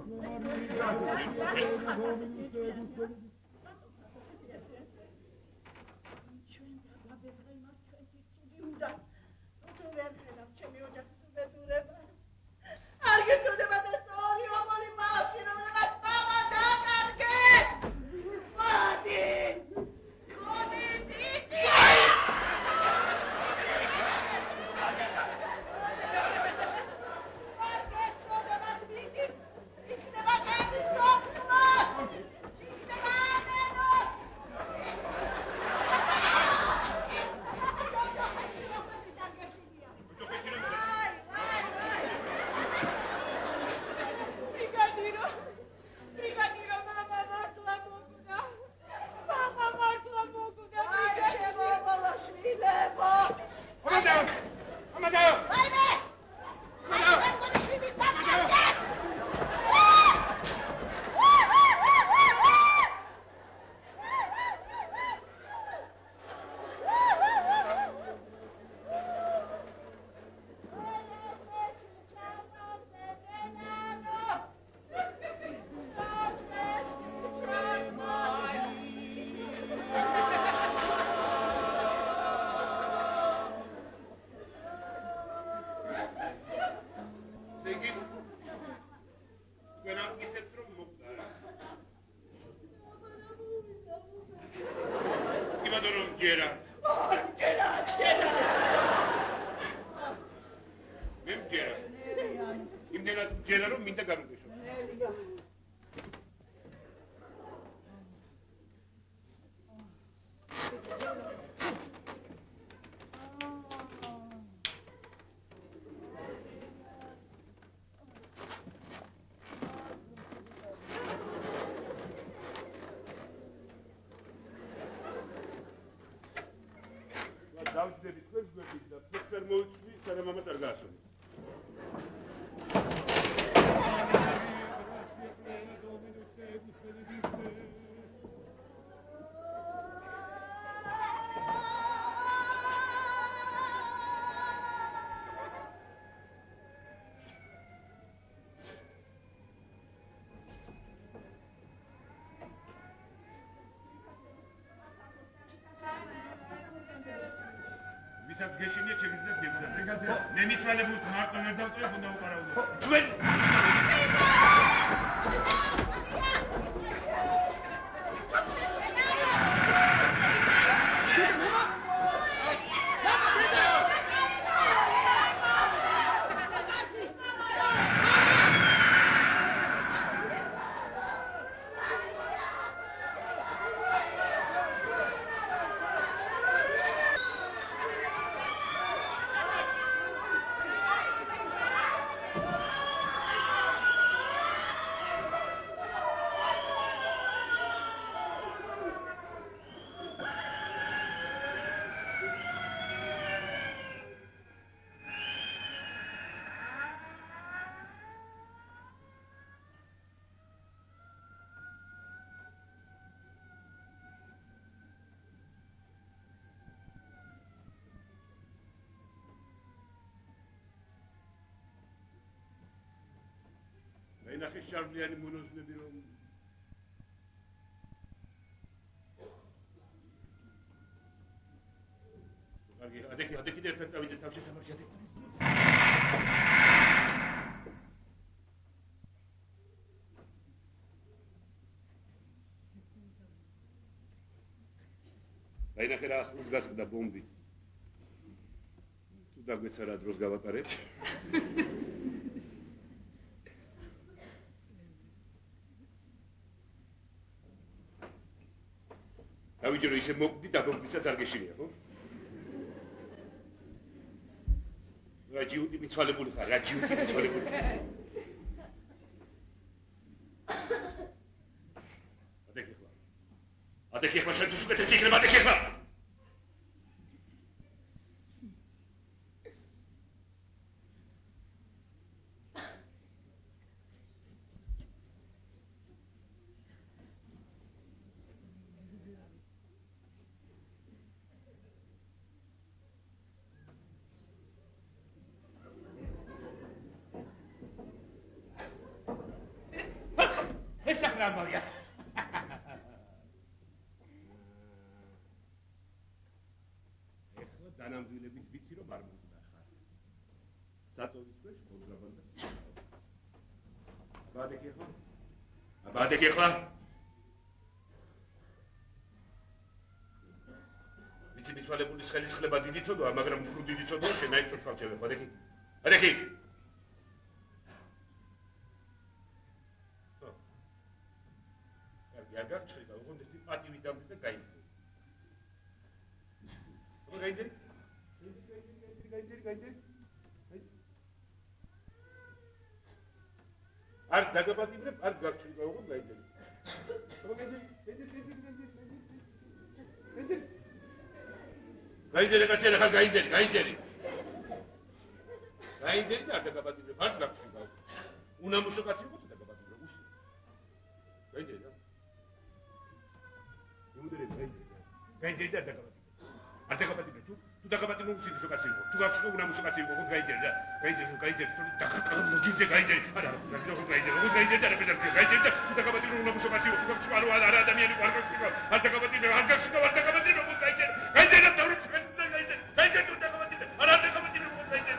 S5: დავჯდები თქვენს გვერდით და ფიქს არ მოვიწვი, სანამ ამას არ გაასვენებ.
S3: ვისაც გეშინიათ შეგიძლიათ გებრძათ. ბრიგადირო, მე მიცვალებულს მარტო ვერ დავტოვებ, უნდა უყარაუდო.
S5: ჩვენ ნახე შარვლიანი მონოზვნები რომ ადექი ერთხელ წავიდე თავში სამარჯად დაინახე რა ახლოს გასკდა ბომბი თუ დაგვეცა რა დროს გავატარებ დავიჯერო ისე მოკვდი დაბომბვისაც არ გეშინია, ხო? რაჯიუტი მიცვალებული ხარ, რაჯიუტი მიცვალებული. ადექი ახლა შენთვის უკეთესი იქნება, ადექი ახლა! დანამდვილებით ვიცი რომ არ მოგდახარ. საწოვის ქვეშ კონტრაბანდას. ბადეკი ახლა? ბადეკი ახლა? ვიცი მიცვალებულის ხელის ხლება დიდი ცოდვაა, მაგრამ უფრო დიდი ცოდვაა შენაირ ცოცხალ ჩემი. ბადეკი? ბადეკი? არ გაჩხება, უგონი ეს პატივი დამდი და გაიძე. გაიძე? გაიძე. არ დაგაპატიმრებ, არ გაჩხება, უგონი გაიძე. გაიძე კაცი რა გაიძე. გაიძე და არ დაგაპატიმრებ, არ გაჩხება. უნამუსო კაცი იყო და დაგაპატიმრებ, უსი. გაიძე და გაიძე და დაგაპატიმრებ. არ დაგაპატიმრებ თუ დაგაპატიმრებ უსიდი სოკაცი იყო. თუ გაჩხება უნამუსო კაცი იყო, ხომ გაიძე და გაიძე და გაიძე. არა, გაიძე და გაიძე და თუ დაგაპატიმრებ უნამუსო კაცი იყო. თუ გაჩხება არა ადამიანი არ გაჩხება. არ დაგაპატიმრებ, არ გაჩხება, გაიძე და დავრებ გაიძე თუ დაგაპატიმრებ. არა დაგაპატიმრებ, გაიძე.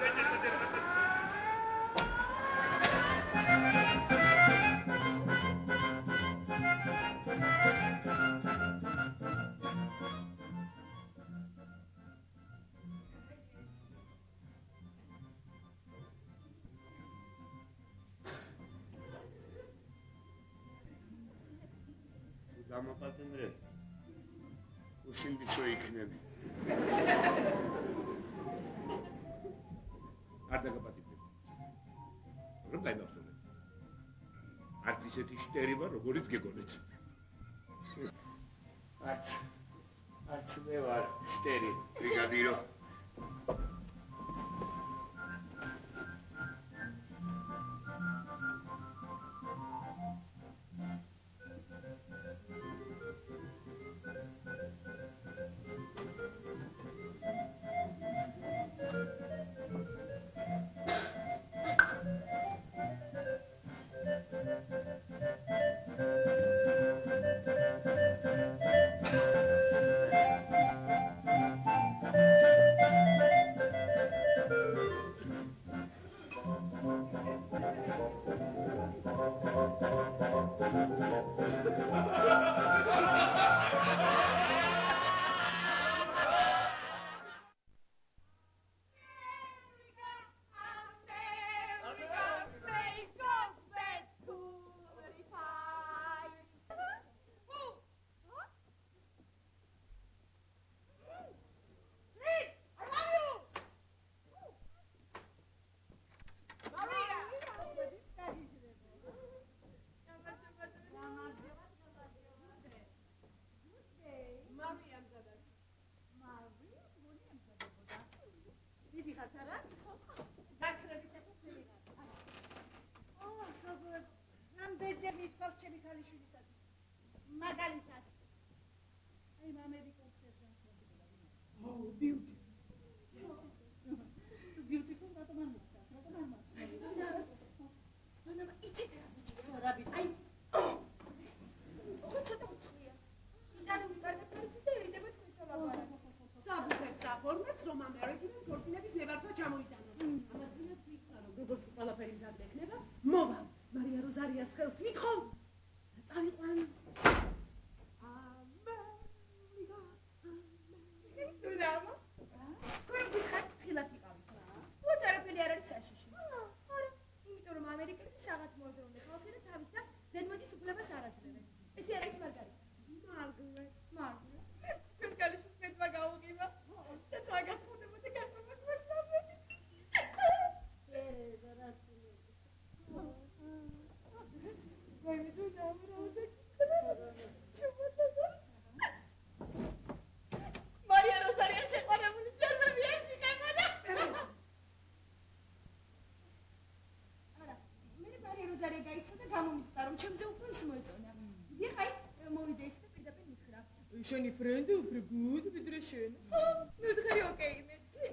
S5: დამაპატიმრე უშინდისო იქნები არ დაგაპატიმრე რომ გაიმახსოვრე არც ისეთი შტერი ვარ როგორიც გეგონეთ არც მე ვარ შტერი ბრიგადირო
S2: ბაზარი გაიცო და გამომიწდა რომ ჩემზე უფრო ის მოეწონა. ეხლა მოვიდა ის და პირდაპირ მითხრა. შენი ფრენდი უფრო გუდ ვიდრე შენ. ნუ დღე ოკეი მეთქი.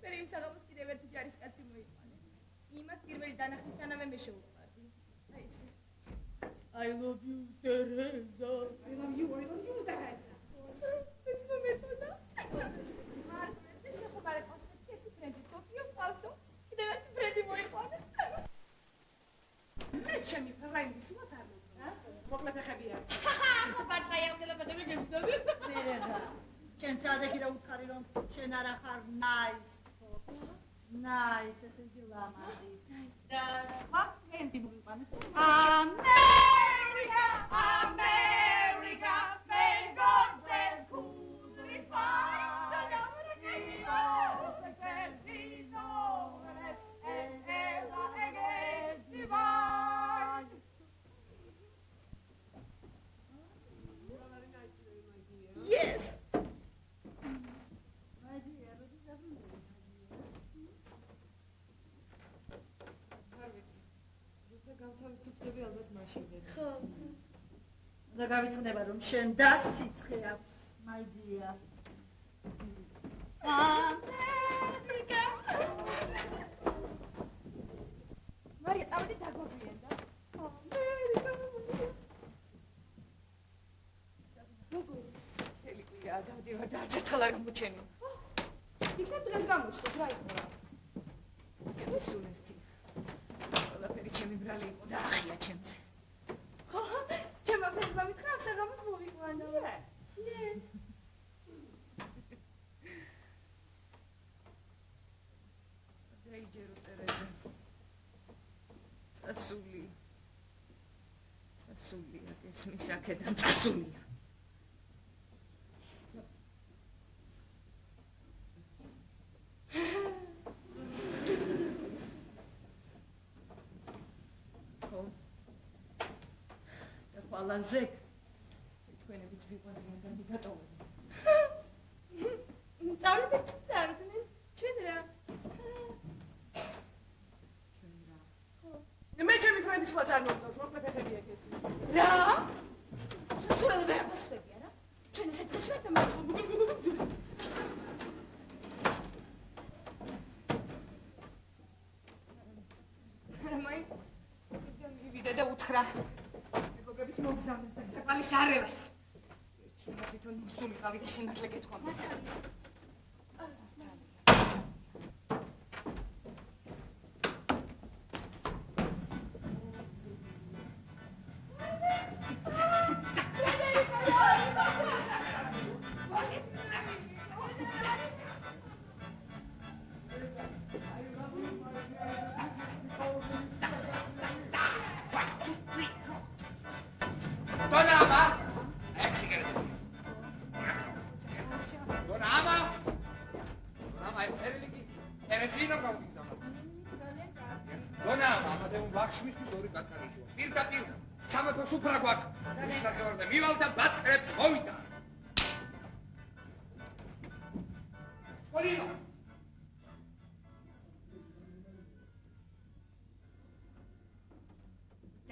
S2: მე იმ საღამოს კიდევ ერთი ჯარისკაცი მოიყვანეს. იმას პირველი დანახმისთანავე მე შეუყვარდი. აი ესე. I love you, Teresa. I love you, Teresa. ეს მომეწონა. მარტო, შეხომარე კონსტიტუცია ერთი ფრენდი სოფიო ფავსო. კიდევ ერთი ფრენდი მოიყვანეს. მე ჩემი ფრენდი სულაც არ მოყვარს. მოკლე ფეხებია. ხო, ბატაია უდელაბადები გეძდები.
S4: მერეღა შენ წადექი და უთხარი რომ შენ არა ხარ nice. Nice, ეს იგი ლამაზი. და სხვა ფრენდი მოვიყვანეთ. America, America, may God bless goodbye. The Yes. My dear, what is happening? ხო. და გავიწყდება რომ შენ დასიცხე აქვს, my dear. America.
S2: მარია, წავედი დაგვაგვიენ და. America. ელიკია, დავდივარ და არც ერთხელ არ გამოჩენი. იქნებ დღეს გამოჩნდეს, რა იყო? სულ ერთი. ყველაფერი ჩემი ბრალი იყო და ახია ჩემზე. ხო, ჩემმა ფრენდმა მითხრა, საღამოს მოვიყვანო. Yes. დაიჯერო ტერეზა. წასულია, გესმის აქედან წასულია. ყველაზე თქვენებიც ვიყვარიან და მიგატოვებთ. წავედით, ჩვენ რა. მე ჩემი ფრენდის სხვა არ მომწონს, მოკლე ფეხები აქვს ეს. რა? სულ ვერ გასხვებია რა. ჩვენ ესე გაშევთ და მაწყობ. რამაი? მივიდა და უთხრა. მეგობრების მოგზავნეს და საყალის არევას. ჩემ თვითონ მოსულიყავი და სიმართლე გეთქვა.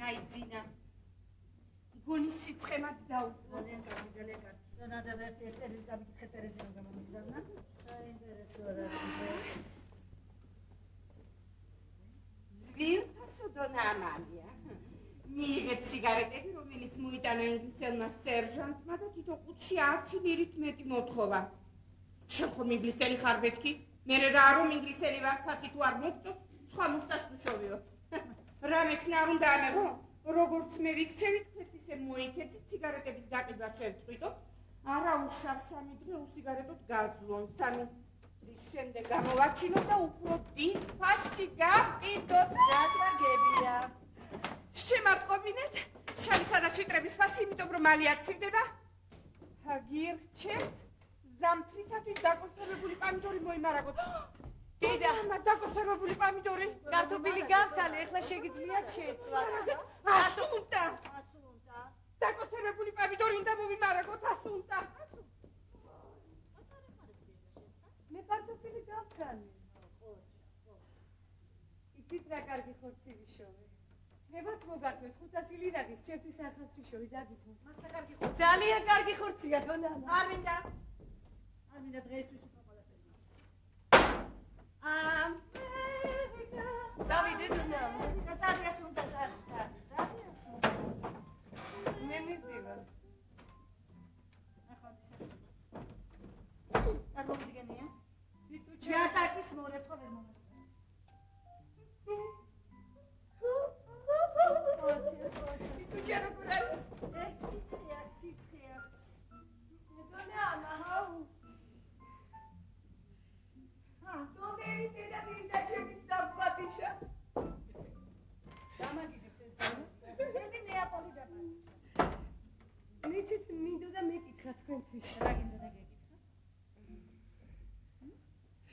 S2: დაიძინა. გონი სიცხემად დაუყო.
S4: ძალიან კარგი. და ერთი ესტერი წამიკითხე ტერეზინო გამომიგზავნა. საინტერესოა რასიც.
S7: ვირფასო დონამალია. მიიღეთ სიგარეტები, რომელიც მოიტანა ინგლისელმა სერჟანტმა და თვითონ ყუთში 10 ლირით მეტი მოთხოვა. შენ ხომ ინგლისელი ხარ მეთქი? მე რა რომ ინგლისელი ვარ, ფასი თუ არ მოგწოს, სხვა მუშტას თუ შოვიო. რა მექნა არ უნდა ამეღო? როგორც მე ვიქცევი, თქვენც ისე მოიქეცით, სიგარეტების გაყიდვა შევწყვიტო. არა უშავ 3 დღე უსიგარეტოდ გაძლონ, 3 დღის შემდეგ გამოვაჩინო და უფრო დიდ ფასში გავყიდოთ.
S4: გასაგებია.
S7: შემატყობინეთ, შავისა და ცვიტრების ფასი, იმიტომ რომ მალე აცივდება. გირჩევთ, ზამთრისათვის დაკონსერვებული პამიდორი მოიმარაგოთ.
S2: დედა,
S7: დაკონსერვებული პამიდორი.
S2: კარტოფილი გავთალე, ეხლა შეგიძლიათ შეეცვა.
S7: ასუნტა. დაკონსერვებული პამიდორი უნდა მოვიმარაგოთ, ასუნტა.
S2: მე კარტოფილი გავთალე. იცით რა კარგი ხორცივი შოვე.
S8: ებათ მოგარკვევთ 500 ლირაღის ჩემთვის ახალშიშოვი დაგიქვ.
S4: მართლა კარგი ხორცია.
S8: ძალიან კარგი ხორცია დონამა.
S4: არ მინდა დღეისთვის უფრო ყველაფერი. ამერიკა.
S8: დავიდე დონამა.
S4: წადიას უნდა წადიას უნდა.
S8: მე მივდივარ.
S4: ახლა წარმოგიდგენია?
S8: ვიტუჩა.
S4: ჯატაკის მორეცხვა ვერ მომასწრა.
S8: ვიტუჩა როგორ არის?
S4: სიცხეა.
S8: დონამა ჰაუ. დონერი დედადინდა ჩემი დაბატიშა.
S4: დამაგიჟებს ეს დამა. ერთი ნეაპოლი დაბატიშა.
S8: მიცით მინდოდა მეკითხა თქვენთვის.
S4: რა გინდოდა გეკითხა?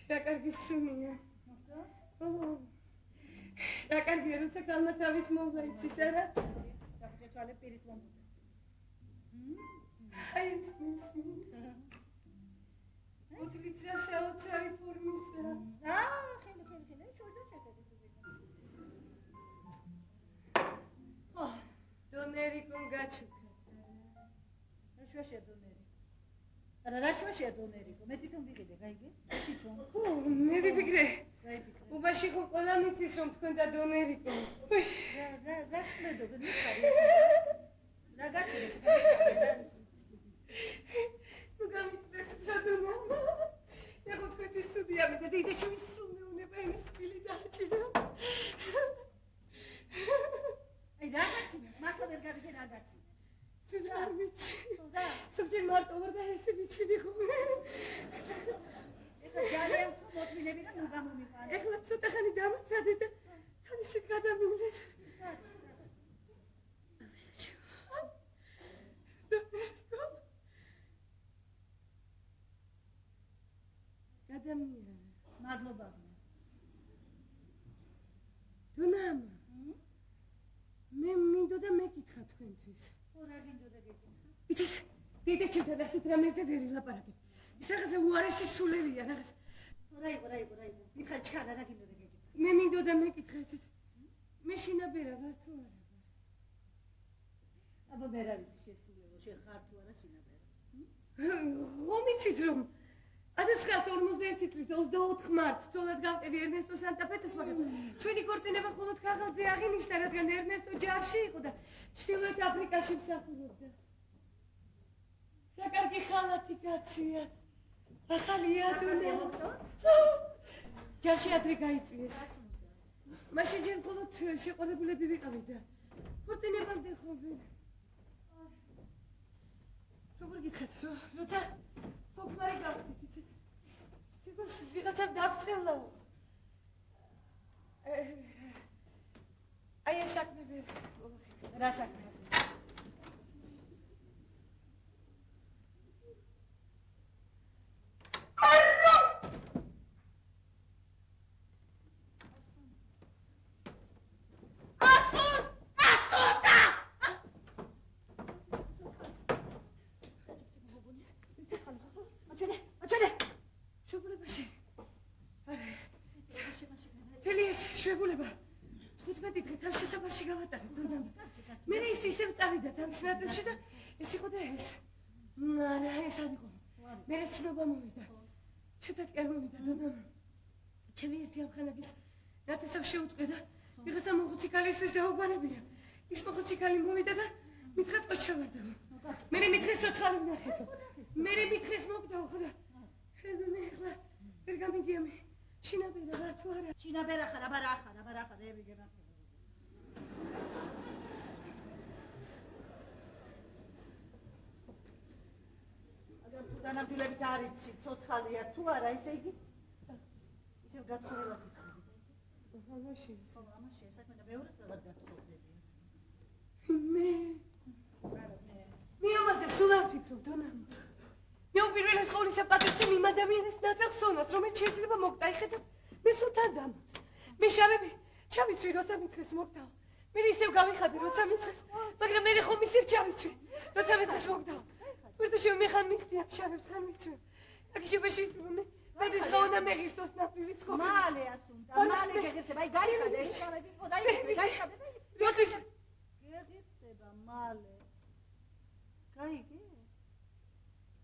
S8: რა კარგი სუნია.
S4: მოხდა?
S8: რა კარგია როცა კალმათავის მოვლა იცის არა?
S4: დაგჭირ თვალე პირით მომწოდე.
S8: აი ეს მისმის. უთლიც რა საოცარი ფორმისა.
S4: ხელი, შორდა შეხედე თუ ვიქნა.
S8: დონერი კომ გაჩუქა.
S4: რა შუაშია დონერი? რა შუაშია დონერიკო? მე თვითონ ვიყიდე, გაიგე? თვითონ.
S8: მე ვიფიქრე.
S4: გაიფიქრე.
S8: უბაში ხო ყველა მიცის რომ თქვენ და დონერიკო.
S4: რა სკლედობ, მიხარი ეს. რა გაწირეთ?
S8: თუ გამიწევთ რა დონამა. ეხო თქვენი სტუდია მე და დედა ჩემი სულმეუნება ეს ფილი დააჭირა.
S4: აი რა გაწინეს? მართლა ვერ გავიგე რა გაწინეს.
S8: არ ვიცი.
S4: და
S8: სულ მარტო ვარ და ესე ვიციდი ხოლმე.
S4: ეხლა ძალიან მოთმინები და ნუ გამომიყვანე.
S8: ეხლა ცოტა ხანი დამაცადე და თავისით გადამივლე. გადამიარა.
S4: მადლობა.
S8: დონამა. მე მინდოდა მეკითხა თქვენთვის.
S4: რა გინდოდა გეკითხა?
S8: იცით, დედა ჩემთან ასეთ რამეზე ვერ ილაპარაკებ. ის რაღაცა უარესი სულელია, რაღაცა.
S4: რა იყო. მიხარ ჩქარა რა გინდოდა გეკითხა?
S8: მე მინდოდა მეკითხა, იცით. მე შინაბერა ვარ თუ არა ვარ?
S4: აბა მე რა ვიცი შესულიყო, შენ ხარ თუ არა შინაბერა?
S8: ხომიცით რომ 1941 წლის 24 მარტს ცოლად გავყევი ერნესტო სანტა-ფეტეს, მაგრამ ჩვენი ქორწინება მხოლოდ ქაღალდზე აღინიშნა, რადგან ერნესტო ჯარში იყო და ჩრდილოეთ აფრიკაში მსახურობდა. რა კარგი ხალათი გაციათ. ახალია დონამა. ჯარში ადრე გაიწვიეს. მაშინ ჯერ მხოლოდ შეყოლებულები ვიყავით და ქორწინებამდე ხომ. როგორ გითხეთ, როცა სოფლარი გავხდით, იცით? ციგოს ვიღაცამ დაგწრელა. აი ეს საქმე ვერ მოვახერხე.
S4: რა საქმე?
S8: შუბლებაში. თელიეს შვებულება 15 დღე თავ შესაბარში გავატარე დონამა. მე ის ისევ წავიდა თავის ნაწილში და ეს იყო და ეს. არა, ეს არ იყო. მე ცნობა მოვიდა. ჩეთად კი არ მოვიდა დონამა. ჩემი ერთი ამხანაგის ნათესავ შეუწყე და ვიღაცა მოხუციკალისთვის დაუბრუნებია. ის მოხუციკალი მოვიდა და მითხრა ტყოჩა ვარ და. მე მითხრეს ცოცხალი ვნახეთო. მე მითხრეს მოგდაო ხო და მე ახლა ვერ გამიგია მე. შინაბერა ვარ თუ არა?
S4: შინაბერა ხარ, აბა რა ხარ, ევიგე მართლა. აგარ თუ დანამდვილებით არ იცი, ცოცხალია თუ არა, ისე იგი? ისევ გათხოვება თვითონ.
S8: ამაში.
S4: ამაში საქმე და ბევრად რაღაც გათხოვდებიან.
S8: მე ამაზე სულ არ ვფიქრობ, დონამა. მე უპირველეს ყოვლისა პატივს იმ ადამიანის ნაწილს ვსვენოს, რომელიც შეიძლება მოგდაიხეთ და მე სულთან დამოწ. მე შავები ჩავიცვი, როცა მითხრეს მოგდაო. მე ისევ გავიხადე, როცა მითხრეს, მაგრამ მე ხომ ისევ ჩავიცვი, როცა მითხრეს მოგდაო. ვერტუშევ მე ხან მიხდი ამ შავებს ხან მიცვი. აგიშება შეიძლება მე მედის ხაუნა მეღირსოს ნაფილის ხო.
S4: მალე ასუნდა, მალე გეგეცება, აი გაიხადე, შავები, ხო დაიხადე, გაიხადე და
S8: ჩემთვის
S4: გეღირსება მალე.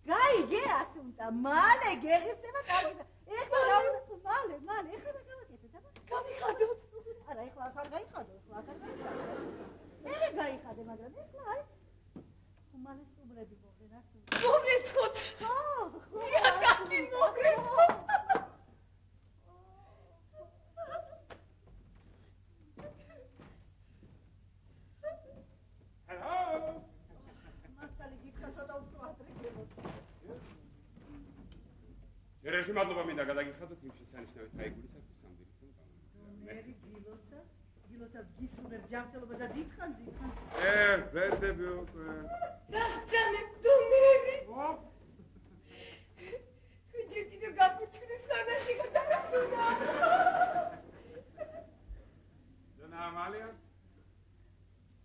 S4: გაიგე ასე უნდა მალე გეღირსება კარგია. ეხლა რა უნდა მალე ეხლა გავაკეთეთ აბა.
S8: გავიხადოთ.
S4: არა ეხლა არ გაიხადო ეხლა. ეხლა გაიხადე მაგრამ ეხლა აი მალე სტუმრები მოხენ ასე.
S8: მომეწყოთ.
S4: ხო.
S8: იაკაკი მომეწყოთ.
S4: მართალი გიქცა ცოტა უფრო ადრე გემოთ.
S5: ერთხელ მადლობა მინდა გადაგიხადოთ იმ შესანიშნავი თაიგულისათვის სამდირის რომ
S4: მერი გილოცა გისურვებ ჯანმრთელობა და დიდხანს
S5: ვერდები უკვე
S8: რას ძანებ დომერი? თუ ჯერ კიდევ გაფურჩქნის ხანაში გადაგახდუნა.
S5: დონა ამალია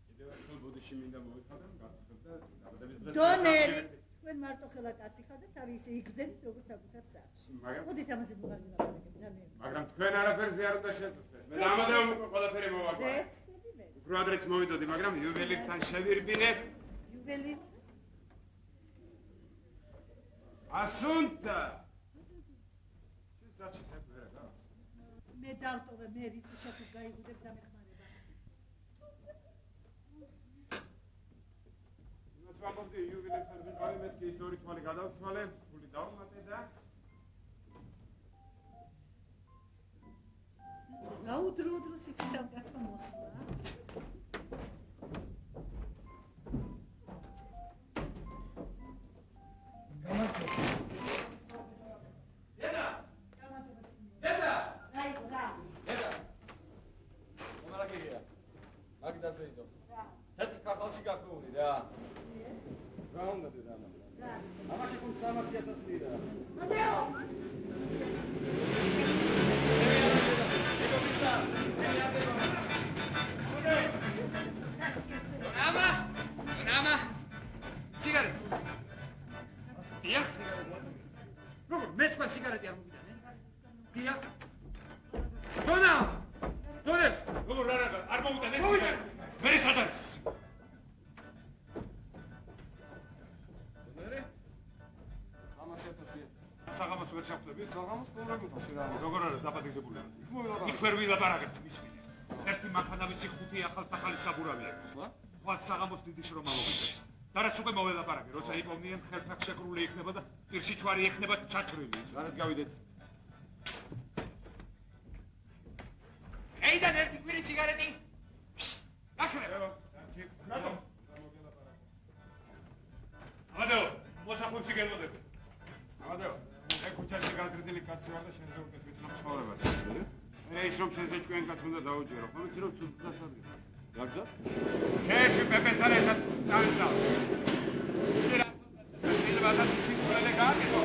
S5: კიდევ ახალ ბოდიში მინდა მოვიხადო გასხებ და დაბადების დღეს
S4: დონერი თქვენ მარტო ხელა კაცი ხარდეთ არის ისე იგრძენით როგორც საკუთარ საათში.
S5: მაგრამ
S4: მოდით ამაზე მოგარგებთ ძალიან.
S5: მაგრამ თქვენ არაფერზე არ უნდა შეწუხდეთ. მე ამადეო ყველაფერი მოვაკვირე. უფრო ადრეც მოვიდოდი, მაგრამ იუველირთან შევირბინე.
S4: იუველირ
S5: ასუნტა. შესაც საქმე რა.
S4: მე დავტოვე მე რითი შეფუ გაიგუდებს დამეხმარება.
S5: იმას ვამბობდი იუველირთან ვიყავი, მეთქი ის ორი თვალი გადავთვალე, ფული დავუმატე და
S4: გაუდრო სიცის ამ კაცმა მოსვლა.
S5: საღამოს დიდი შრომა მოგიწევს. და რაც უკვე მოველაპარაკე, როცა იპოვნიან ხელფეხ შეკრული იქნება და პირში ჯვარი იქნება ჩაჭრილი.
S1: გარეთ გავიდეთ.
S3: ეიდან ერთი კვირი ციგარეტი.
S5: ახლა. ამადეო, მოსახულში გელოდები. ამადეო, მე ქუჩაში გადრიდილი კაცი ვარ და შენზე უკვე ვიცნობ ცხოვრებას. მე ის რომ შენზე ჭკვიან კაცს უნდა დაუჯერო, ხო ვიცი რომ ცუდად სადგე.
S1: გაგზას?
S5: შეში პეპესთან ერთად წავიდა. შეიძლება და სიცოცხლე გააკეთო.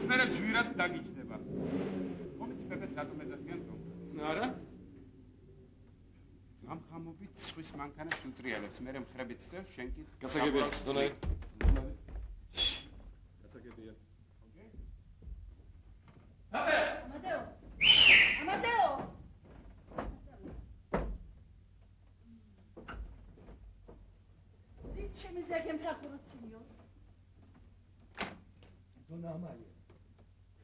S5: მე ძვირად დაგიჯდება. ხომიც პეპეს რატომ ეძახიან თქო?
S1: არა?
S5: ამ ხამობით სხვის მანქანას უწრიალებს. მე მხრებით წევს, შენ კი
S1: გასაგებია, დონაი. გასაგებია.
S5: ოკეი?
S4: ამადეო შემიძლია გემსახუროთ სინიორ.
S6: დონა ამალია.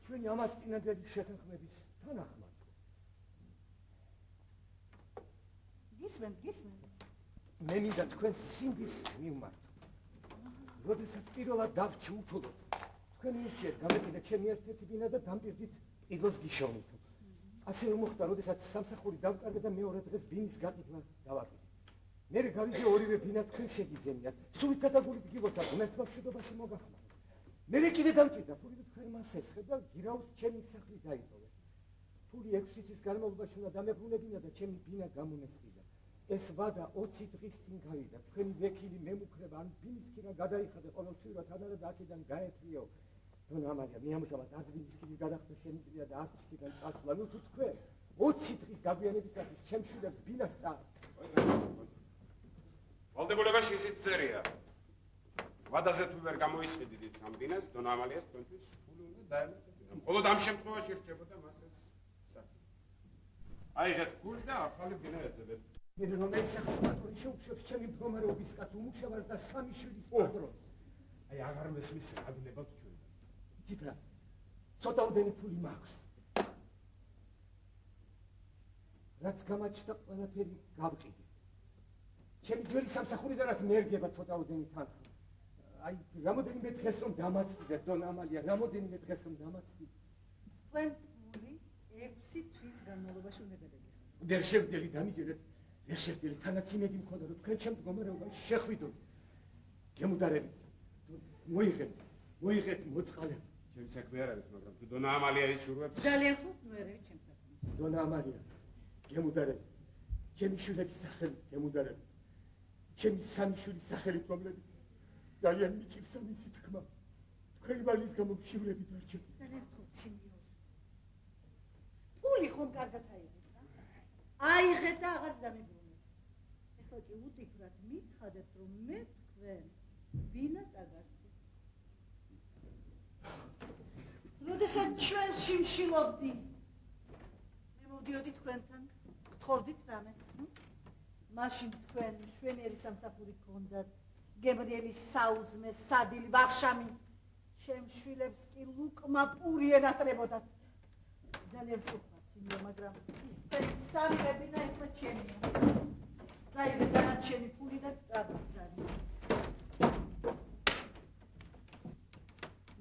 S6: ჩვენი ამას წინანდელი შეთანხმების თანახმად.
S4: გისმენთ.
S6: მე მინდა თქვენს სინდის მივმართო. როდესაც პირველად დავჩუქულოთ, თქვენ მივჭირეთ გამეკიდა ჩემი ერთ-ერთი ბინა და დამპირდით იდლოს გიშოვნით. ასე რომ მოხდა, როდესაც სამსახური დავკარგე და მეორე დღეს ბინის გაკითხვა დავაკეთე. მე გავიდე ორივე ბინა თქვენ შეგიძენიათ. სულით დაგულით გილოცა ღმერთმა მშვიდობაში მოგახმაროთ. მე კიდე დამჭირდა ფული თქვენ მას ესხე და გირაუთ ჩემი სახლი დაიტოვეთ. ფული 6 წლის განმავლობაში უნდა დამებრუნებინა და ჩემი ბინა გამომესყიდა. ეს ვადა 20 დღის წინ გავიდა. თქვენი ვექილი მემუქრება ან ბინის ქირა გადაიხადე ყოველთვიურად ანარა და აქედან გაეთრიო. დონა ამალია, მე ამჟამად არც ბინის ქირის გადახდა შემიძლია და არც იქიდან წასვლა. ნუ თუ თქვენ 20 დღის დაგვიანებისათვის ჩემ შვილებს ბინას წააგთ.
S5: ვალდებულებაში ისიც წერია. ვადაზე თუ ვერ გამოისყიდით ამ ბინას, დონა ამალიას თქვენთვის ფული უნდა დაემატებინა. მხოლოდ ამ შემთხვევაში რჩებოდა მას ეს საქმე. აიღეთ ფული და ახალი ბინა ეძებეთ.
S6: მე რომელიც სახის პატრონი შეუშვებს ჩემი მდგომარეობის კაც უმუშევარს და სამი შვილის პატრონს.
S5: აი აღარ მესმის აგნებავთ ჩვენ.
S6: იცით რა? ცოტაოდენი ფული მაქვს. რაც გამაჩნდა ყველაფერი გავყიდე. ჩემი ძველი სამსახურიდანაც მერგება ცოტაოდენი თანხა. აი რამოდენიმე დღეს რომ დამაცდიდეთ დონ ამალია, რამოდენიმე დღეს რომ დამაცდიდეთ.
S4: თქვენ ფული 6 თვის განმავლობაში უნდა გადაგიხადოთ.
S6: ვერ შევდელი დამიჯერეთ, ვერ შევდელი, თანაც იმედი მქონდა რომ თქვენ ჩემ მდგომარეობაში შეხვიდოთ. გემუდარებით. მოიღეთ მოწყალებ.
S5: ჩემი საქმე არ არის, მაგრამ თუ დონა ამალია ისურვებს.
S4: ძალიან ხუთ ნუერევი ჩემს საქმეს.
S6: დონა ამალია, გემუდარებით. ჩემი შვილების სახელით გემუდარებით. ჩემი სამი შვილის სახელით, რომლებიც ძალიან მიჭირს მისი თქმა. თქვენი ბალის გამო შვილები დარჩები.
S4: ძალიან ხუთ სინიორ. ფული ხომ კარგად აიღეთ რა? აიღეთ და აღარ დამიბრუნეთ. ეხლა კი უტიფრად მიცხადეთ რომ მე თქვენ ვინა წაგართი. როდესაც ჩვენ შიმშილობდი, მე მოვდიოდი თქვენთან, გთხოვდით რამეს? მაშინ თქვენ მშვენიერი სამსახური გქონდათ, გებრიელის საუზმე, სადილ ბახშამი, ჩემ შვილებს კი ლუკმა პური ენატრებოდათ. ძალიან ვწუხარ, სინიორ, მაგრამ ის თქვენი სამი მეფინა ეხლა ჩემია. დაიღეთ დანარჩენი ფული და წაბრძანეთ.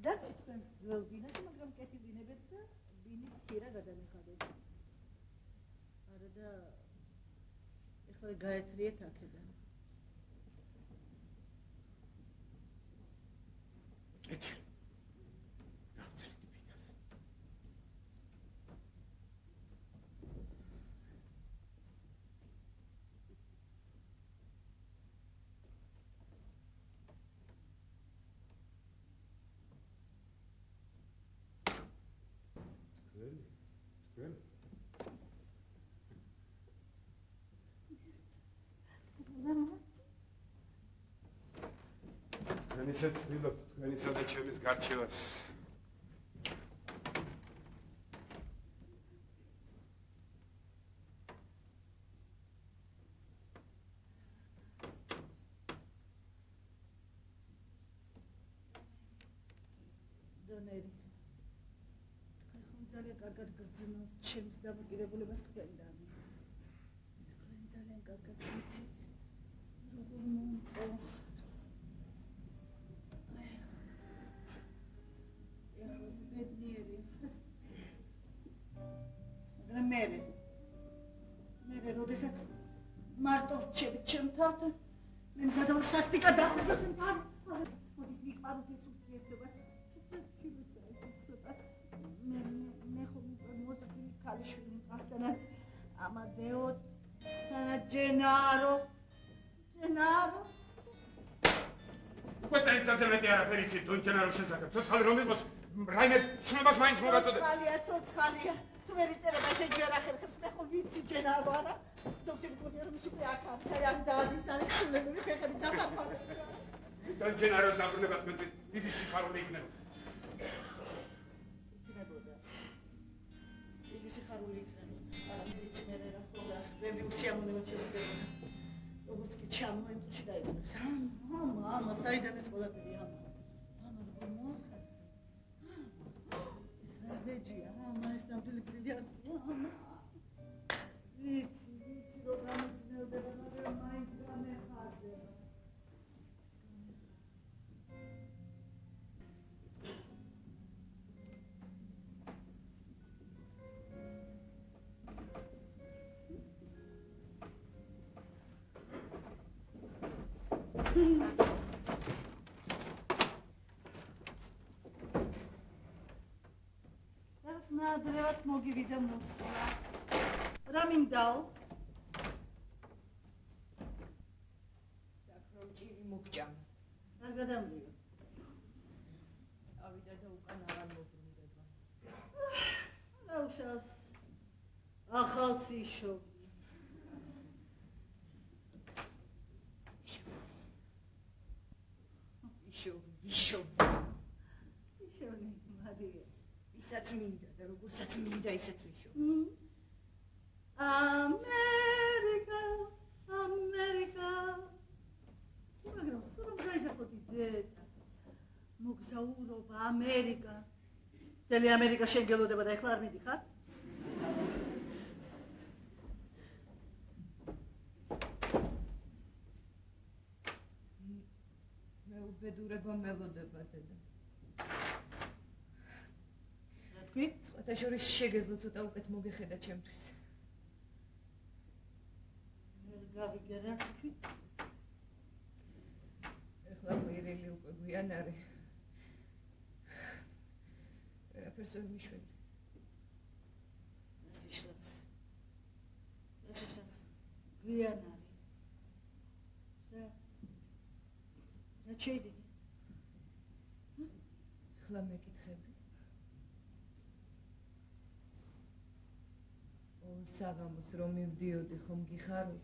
S4: და თქვენ ძველ ბინაში, მაგრამ კეთილდინებეთ და ბინის ქირა გადამიხადეთ. არა და ეხლა გაეთრიეთ აქედან.
S6: კეთილი. დავწერეთ ბინას.
S5: თქვენ თქვენ ისე ცდილობთ თქვენისა და ჩემის გარჩევას.
S4: დონერი, თქვენ ხომ ძალიან კარგად გრძნობთ ჩემს დამოკიდებულებას თქვენდან. თქვენ ძალიან კარგად ვიცით, როგორ მომწონთ. ეხლა ბედნიერი. მაგრამ მე როდესაც მარტო ვჩები ჩემ თავთან, მე მზადა ვარ სასტიკად დახვედროთ მთავარ. მოდით ვიყაროთ ეს ურთიერთობა. მე ხომ მოსაკვილი ქალიშვილი მყავდანაც ამადეო თანაც ჯენარო.
S5: უკვე წელიწადზე მეტი არაფერი იცით დონ ჯენაროს შესახებ. ცოცხალი რომ იყოს, რაიმე ცნობას მაინც მოგაწოდე.
S4: ცოცხალია. თუ მე წერება ესე ჯერ ახერხებს, მე ხომ ვიცი ჯენარო არა? დოქტორი გონია რომ ის უკვე აქ არის, აი ამ დაადის და ეს სულელური ფეხები დაფარფარებს.
S5: დონ ჯენაროს დაბრუნება თქვენ დიდი სიხარული იქნება.
S4: იგი სიხარული იქნება. არა ვიცი მე რა ხონდა. ვები უსიამოვნებად შეგვიძლია. როგორც კი ჩამოემწუში დაიგონებს. ამა, საიდან ეს ყველაფერი ამა როგორ მოახერხე? ეს რა ბეჯია? ამა ეს ნამდვილი ბრილიანტია. ამა. ვიცი რომ გამიძნელდება, მაგრამ მაინც გამეხარდება. ნადრევად მოგივიდა მოსვლა. რა მინდაო?
S7: საქმრო ჭირი მოგჭამა.
S4: არ გადამრიო.
S7: წავიდა და უკან აღარ მოგმირება.
S4: რა უშავს? ახალს იშოვი. იშოვი, მარია.
S7: ისაც მინდა და როგორცაც მინდა ისეც ვიშო.
S4: ამერიკა ამერიკა. მთელი ამერიკა შენ გელოდება და ეხლა არ მიდიხარ?
S8: მეუბედურება მელოდება დედა.
S4: რა თქვი?
S8: სხვათა შორის შეგეძლო ცოტა უკეთ მოგეხედა ჩემთვის.
S4: ვერ გავიგე რა თქვი?
S8: ეხლა მერელი უკვე გვიანარი. ვერაფერს ვერ მიშვენდი.
S4: რაშაშას გვიანარი. რა შეიძლება?
S8: ეხლა მეკითხები. ო საღამოს რომ მივდიოდი ხომ გიხარობ?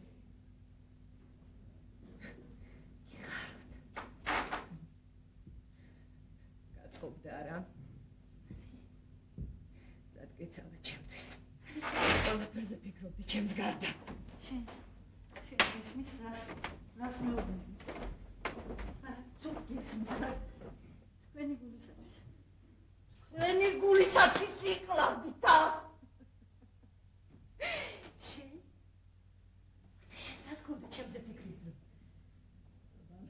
S8: გაწყობდა არა? სადგეცალა ჩემთვის. ყველაფერზე ფიქრობდი ჩემს გარდა.
S4: შენ ისმის რას მეუბნები? არა, თუ გესმის რას? თქვენი გულისათვის ვიკლავდი თავს.
S8: შენ სადგობდა ჩემზე ფიქრის დრო.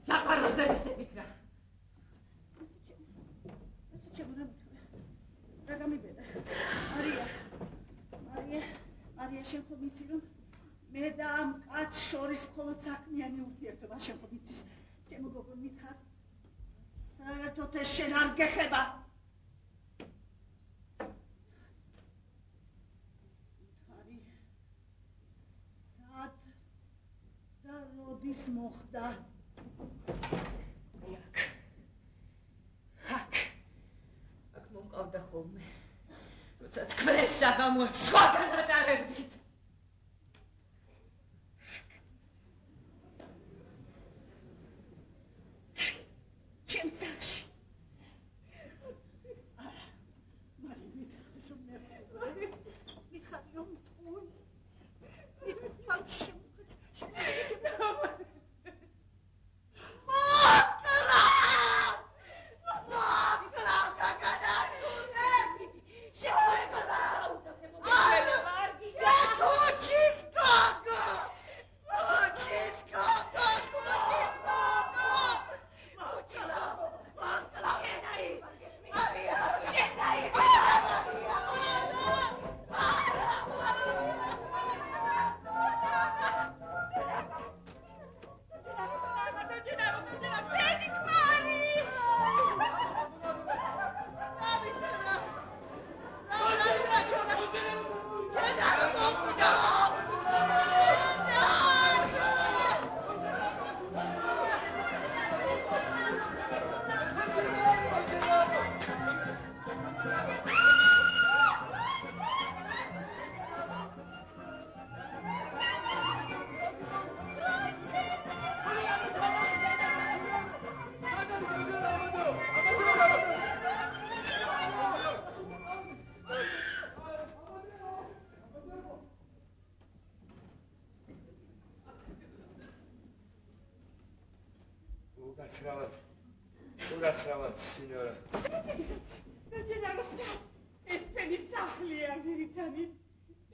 S8: საყაროზე ვისეფიქრა.
S4: რა გამიბედა? მარია, შენ ხო ვიცი რომ მე და ამ კაცს შორის მხოლოდ საქმიანი ურთიერთობა, შენ ხო ვიცი? ჩემო გოგო მითხარ? საერთოდ ეს შენ არ გეხება. მითხარი, სად და როდის მოხდა?
S8: აქ მომყავდა ხოლმე. როცა თქვენ საღამოებს სხვაგან ატარებდით.
S4: ჩემ ძაღლში. მარია, მითხარი რომ მე მითხარი რომ თქვი. მითხარი
S3: ugacravāt, signora.
S7: ეს თქვენი სახლია, ვირითანი.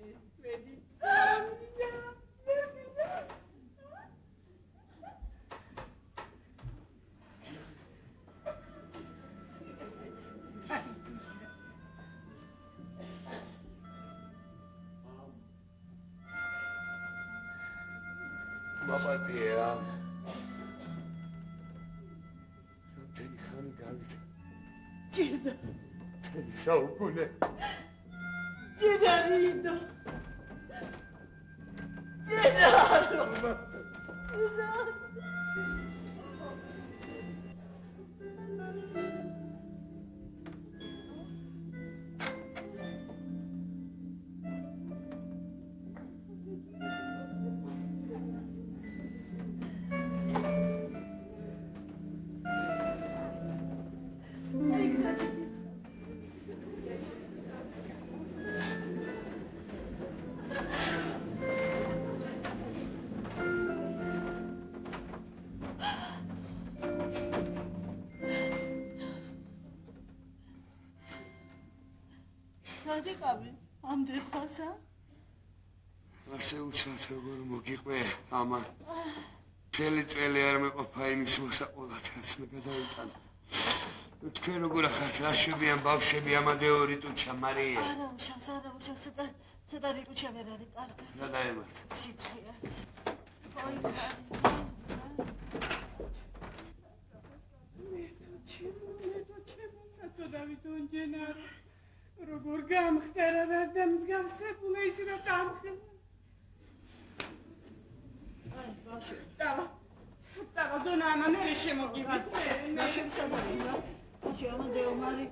S7: ეს თქვენი სახლია.
S3: მაპატია.
S4: Ჭირდა.
S3: საუკუნე.
S4: ჭირდა. ჭირდა. სად იყავი? ამდენ ხანსა?
S3: ასე უცბად როგორ მოგიყვე ამან. მთელი წელი არ მეყოფა იმის მოსაყოლად, რაც მე გადავიტანა. თქვენ როგორ ახართ ლაშებიან ბავშვები ამადეო რიტუჩა მარია?
S4: არა უშავს, ცოტა რიტუჩა ვერ არის კარგი.
S3: რა დაემართა?
S4: სიცხეა.
S7: როგორ გამხდარა რას და მსგავსებულა ისი რა წამხელა.
S4: აი, ბავშვი.
S7: წავა დონა ამა მე შემოგივით.
S4: ბავშვი სადარია? ბავშვი ამადეო მარია.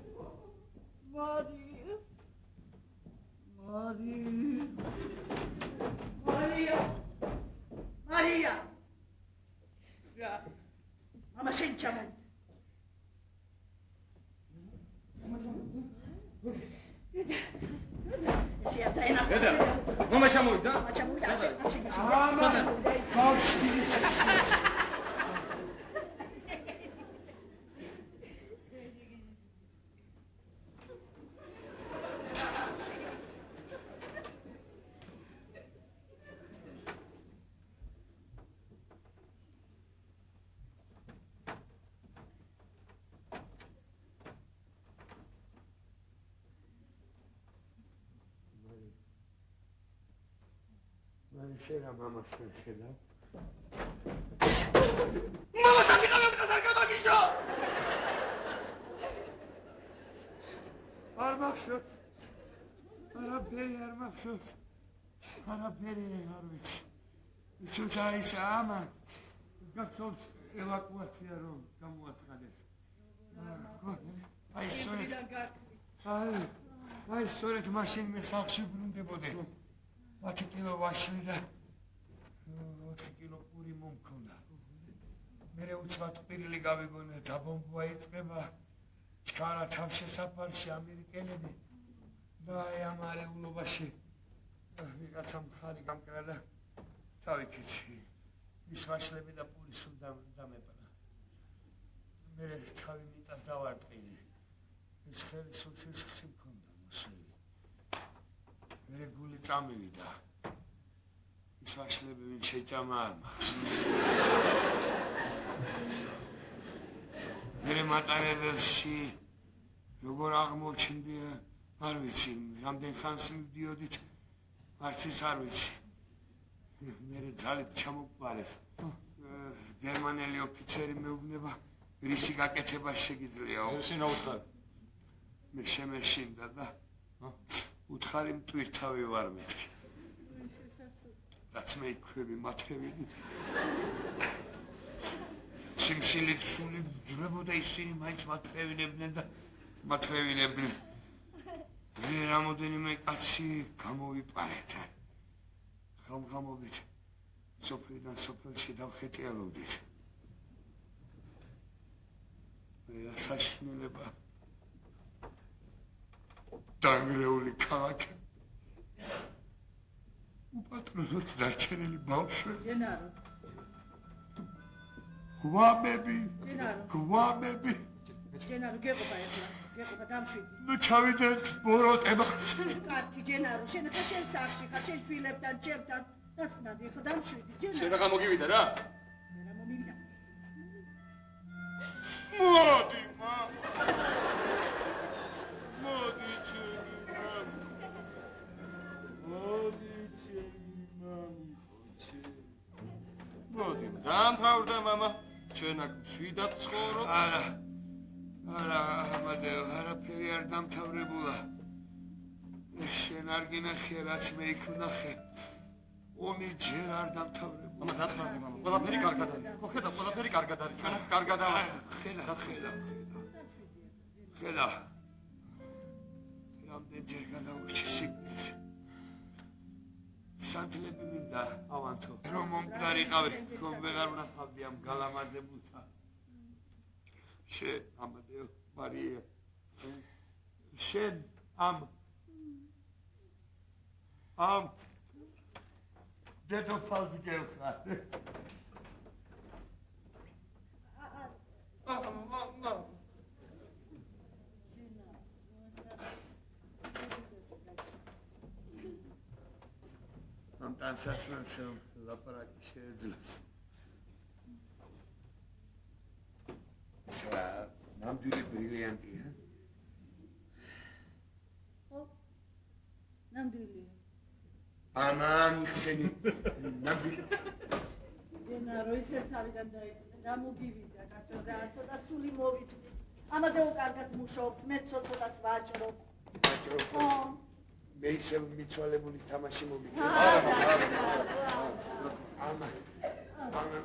S4: რა? მამა შენ ჩამოვიდა.
S1: დედა, მამა ჩამოვიდა?
S3: შენ მამას ვერ ხედავ?
S1: მამას არ იყავი დღეს არ გამაგიშო!
S3: არ მახსოვს. არაფერი არ მახსოვს. არაფერი არ ვიცი. თუმცა ის ამა გახსოვს ევაკუაცია რომ გამოაცხადეს. აი სწორედ აი სწორედ მაშინ მე სახლში ბრუნდებოდი. 10 კილო ვაშლი და 4 კილო პური მომქონდა. მე უცბად პირილი გავიგონა დაბომბვა იწყება. ჩქარა თავშესაფარში ამერიკელები და აი ამ არეულობაში ვიღაცა მხარი გამკრა და წავიქეცი. ის ვაშლები და პური სულ დამეპარა. მე თავი მიწას დავარტყინე. ეს ხელი სულ სისხლში მქონდა მოსული. მე გული წამივიდა. ის ვაშლები ვინ შეჭამა არ მახსოვს. მე მატარებელში როგორ აღმოჩნდია არ ვიცი. რამდენ ხანს მივდიოდით არც ის არ ვიცი. მე ძალით ჩამოყარეს. გერმანელი ოფიცერი მეუბნება რისი გაკეთება შეგიძლიაო.
S1: შენ აუთხარ.
S3: მე შემეშინდა და უთხარი მტვირთავი ვარ მე. რაც მე იქვები მათრევინი. სიმშილით სული ძრებოდა ისინი მაინც მათრევინებდნენ და მათრევინებდნენ. რამოდენიმე კაცი გამოვიპარეთ. ხამხამობით სოფლიდან სოფელში დავხეტიალობდით. საშინელება დანგრეული ქალაქი. უპატრონოდ დარჩენილი ბავშვები.
S4: გენარო.
S3: გვამები.
S4: გენარო, გეყოფა ეხლა. გეყოფა დამშვიდი.
S3: ნუ ჩავიდეთ ბოროტება.
S4: კარგი გენარო, შენ ხა შენ სახში ხარ, შენ შვილებთან, ჩემთან. დაწყნადი, ეხლა დამშვიდი. გენარო.
S1: შენ რა მოგივიდა რა?
S4: მე რა მომივიდა.
S3: მოდი, მოდი ჩემი
S1: მოდი, დამთავრდა მამა. ჩვენ აქ შვიდად ცხოვრობ.
S3: არა, ამადეო, არაფერი არ დამთავრებულა. შენ არ გინახე, რაც მე იქ ვნახე. ომი ჯერ არ დამთავრებულა.
S1: მამა, დაწმანდი მამა, ყველაფერი კარგად არის. ხო, ხედავ, ყველაფერი კარგად არის. ჩვენ აქ კარგად არის.
S3: ხედავ. რამდენჯერ გადაურჩი სიგნალს. სანთლები მინდა ავანთო. რომ მომკვდარიყავი, ხომ ვეღარ ვნახავდი ამ გალამაზებულთა. შენ ამადეო მარია. შენ ამ დედოფალს გელხარ. ამ ტანსაცმელს ლაპარაკი შეეძლოს. ისა ნამდვილი ბრილიანტია.
S4: ნამდვილი.
S3: მიხსენი ნამდვილი.
S4: ჯენარო ისე თავიდან დაიწყე, გამოგივიდა კაცო და ცოტა სული მოვიწყდი. ამადეო კარგად მუშაობს, მე ცოტას ვაჭრობ.
S3: მე ისე მიცვალებული თამაში მოვიწყე. ამა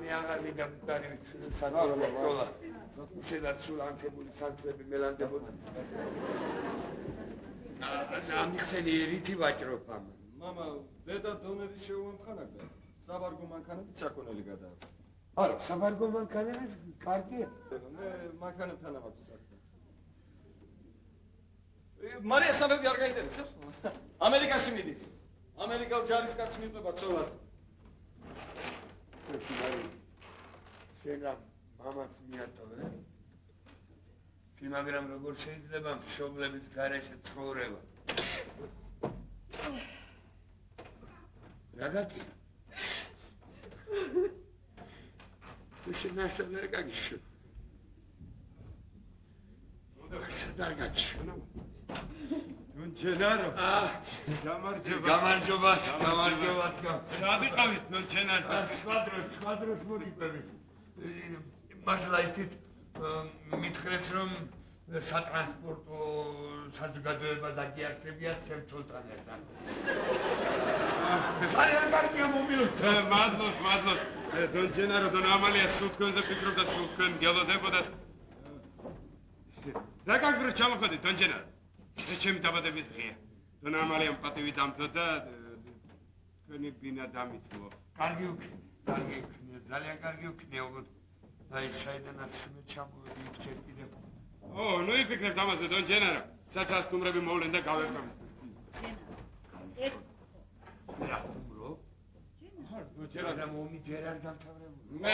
S3: მე აღარ მიდამდგარი სადღაც ისედაც სულ ანთებული სანთლები მელანდებოდა. მიხსენი რითი ვაჭრობ ამ?
S1: მამა, დედა დონერი შეუამხანაგდა. საბარგო მანქანებით საქონელი გადააქვს.
S3: არა, საბარგო მანქანებით კარგია.
S1: მე მანქანებთან ამაქვს საქმე. მარია სამები არ გაინტერესებს? ამერიკაში მიდის. ამერიკელ ჯარისკაცს მიყვება ცოლად.
S3: შენ რა მამას მიატოვე? მაგრამ როგორ შეიძლება მშობლების გარეშე ცხოვრება? რა გაკი? შენ ასად არ გაგიშო. ასად არ გაგიშო.
S5: ნონჩენარო.
S3: გამარჯობა.
S5: სად იყავით ნონჩენარო?
S3: სხვა დროს მოგიყვებით. მართლა იცით მითხრეს რომ სატრანსპორტო საზოგადოება დაგიარსებიათ ჩემ ცოლთან ერთად. ძალიან კარგია მომილოთ.
S5: მადლობთ. ნონჩენარო დონ ამალია სულ თქვენზე ფიქრობდა, სულ თქვენ გელოდებოდათ. რა გაგრძელოთ ჩამოხვედით ნონჩენარო? ეს ჩემი დაბადების დღეა. დონ ამალიამ პატივი დამთო და თქვენი ბინა დამითმო.
S3: კარგი უქნია, ძალიან კარგი უქნია, უბრალოდ აი საიდანაც მე ჩამოვედი იქ ჯერ კიდევ.
S5: ნუ იფიქრებთ ამაზე ნონჩენარო. ცაცას ნუმრები მოვლენ და გავერკავით.
S3: რა ხუმრო? ნონჩენარო მომი ჯერ არ დამთავრებული.
S1: მე.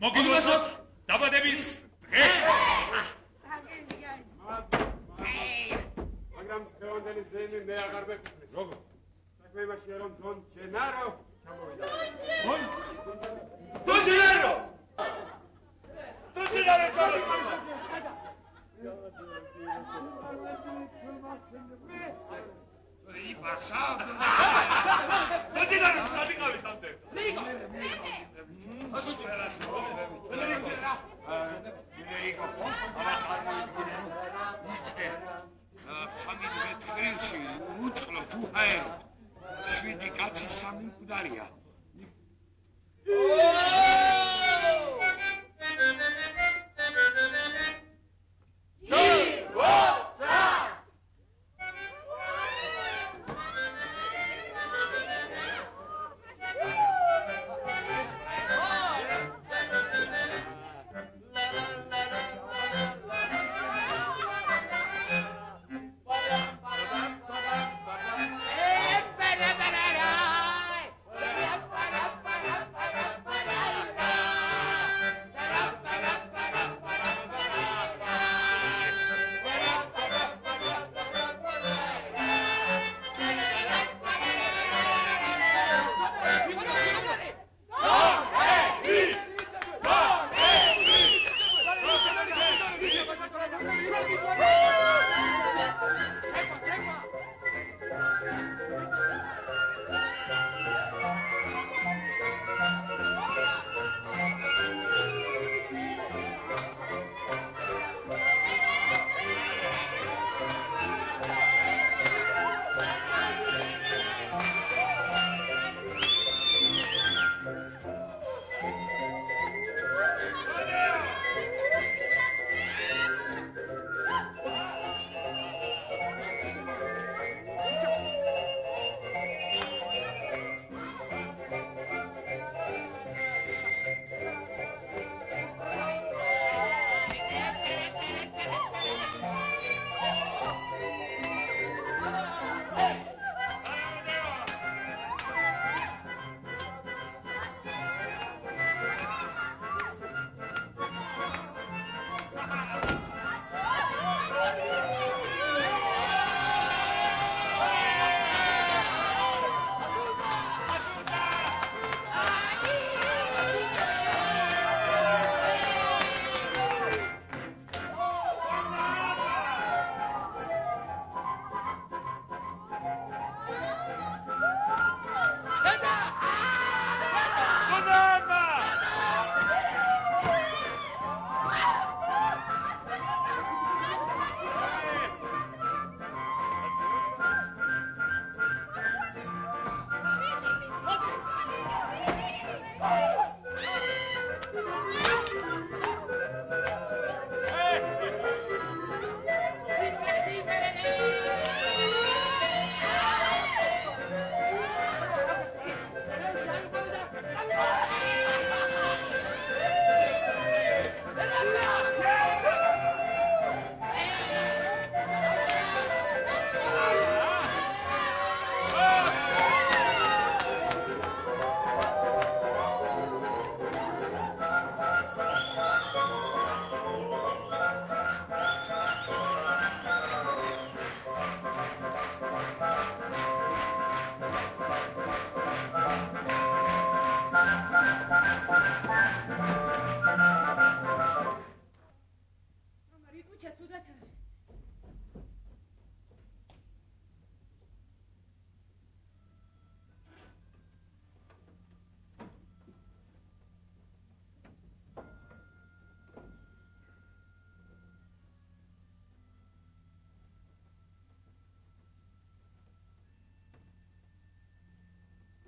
S5: მოგილოცოთ დაბადების დღე. მაგრამ ხელოვანი ზეიმი მე აღარ ვეკითხეს. როგორ? საქმე იმაშია რომ ნონჩენარო ჩამოვიდა. ნონჩენარო ჩამოვიდა. ნონჩენარო სადიყავით ამდე?
S3: სამი დღე თხრილში უწყლო თუ ჰაეროთ. 7 კაცი 3 მკვდარია.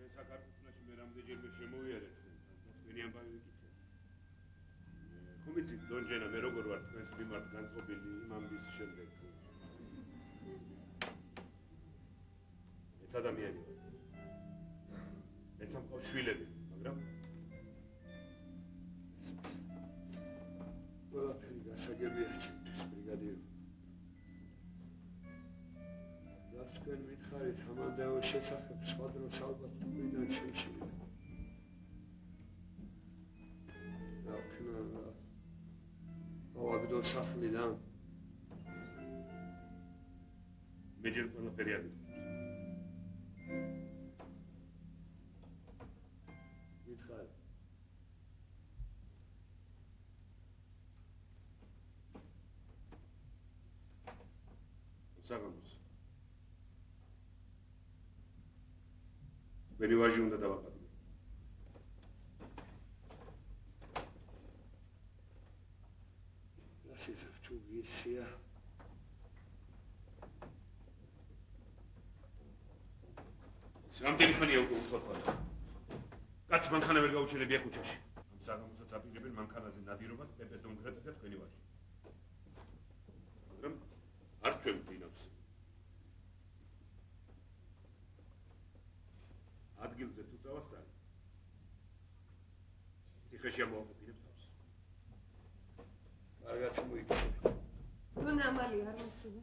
S5: ჩვენ საქართველოში მე რამდენჯერმე შემოვიარეთ თქვენი ამბავი ვიკითხე. ხომ იცით დონჯენა მე როგორ ვარ თქვენს მიმართ განწყობილი იმ ამბის შემდეგ. მეც ადამიანი ვარ. მეც მყავს შვილები, მაგრამ
S3: ყველაფერი გასაგებია ჩემთვის, ბრიგადირო. რაც თქვენ მითხარით ამანდაო შესახებ სხვა დროს ალბათ თქვენთან შემშია. რა ავაგდო სახლიდან
S5: მე ჯერ ყველაფერი აგიწყო.
S3: მითხარი.
S5: საღამოს. ვერი ვაჟი უნდა დავაპატიმრო.
S3: რასიზებ თუ ვისია.
S5: რამდენი ხანია უკვე უთვალთვალე. კაც მანქანა ვერ გაუჩენებია ქუჩაში. ამ საღამოსაც აპირებენ მანქანაზე ნადირობას პეპე დონკრეტა და თქვენი ვაჟი. მაგრამ არ ჩვენ ვწინავს. ადგილზე თუ წავასწარი. ციხეში ამოვაყოფინებ თავს.
S3: კარგად მოიქცე.
S8: დონა ამალი არ მოსულა.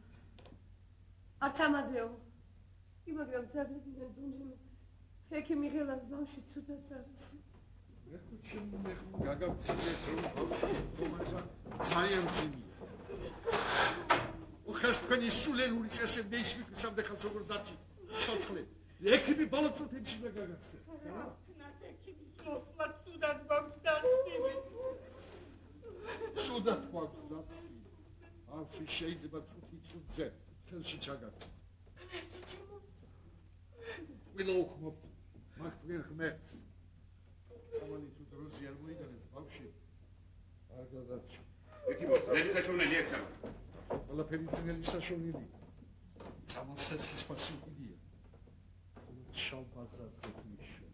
S8: არც ამადეო. მაგრამ ზადლებიდან დონჯემეს. ხექი მიღელას ბავში ცუდაც არის.
S9: მე ხუჩი მე გაგავწიეთ რომ თომასა ძალიან ძიმია. უხეს თქვენი სულელური წესები ისმიქრისამდე ხალხს როგორ დაჭი ცოცხლე. ექიმი ბოლოცოთებში და გაგახსე. ცუდად გვაქვს დაცი. ბავშვი შეიძლება ცუდი ცუდზე ხელში ჩაგაკეთო. ყველა უხმობ მაგ თქვენ ღმერთს. სამალი თუ დროზე არ მოიგონეთ ბავშვი არ გადარჩა.
S5: ექიმო, ძნელი საშუალელი ექნა.
S9: ყველაფერი ძნელი საშუალელი. სამალსეცის პასუხია. შავ ბაზარზე მიშო.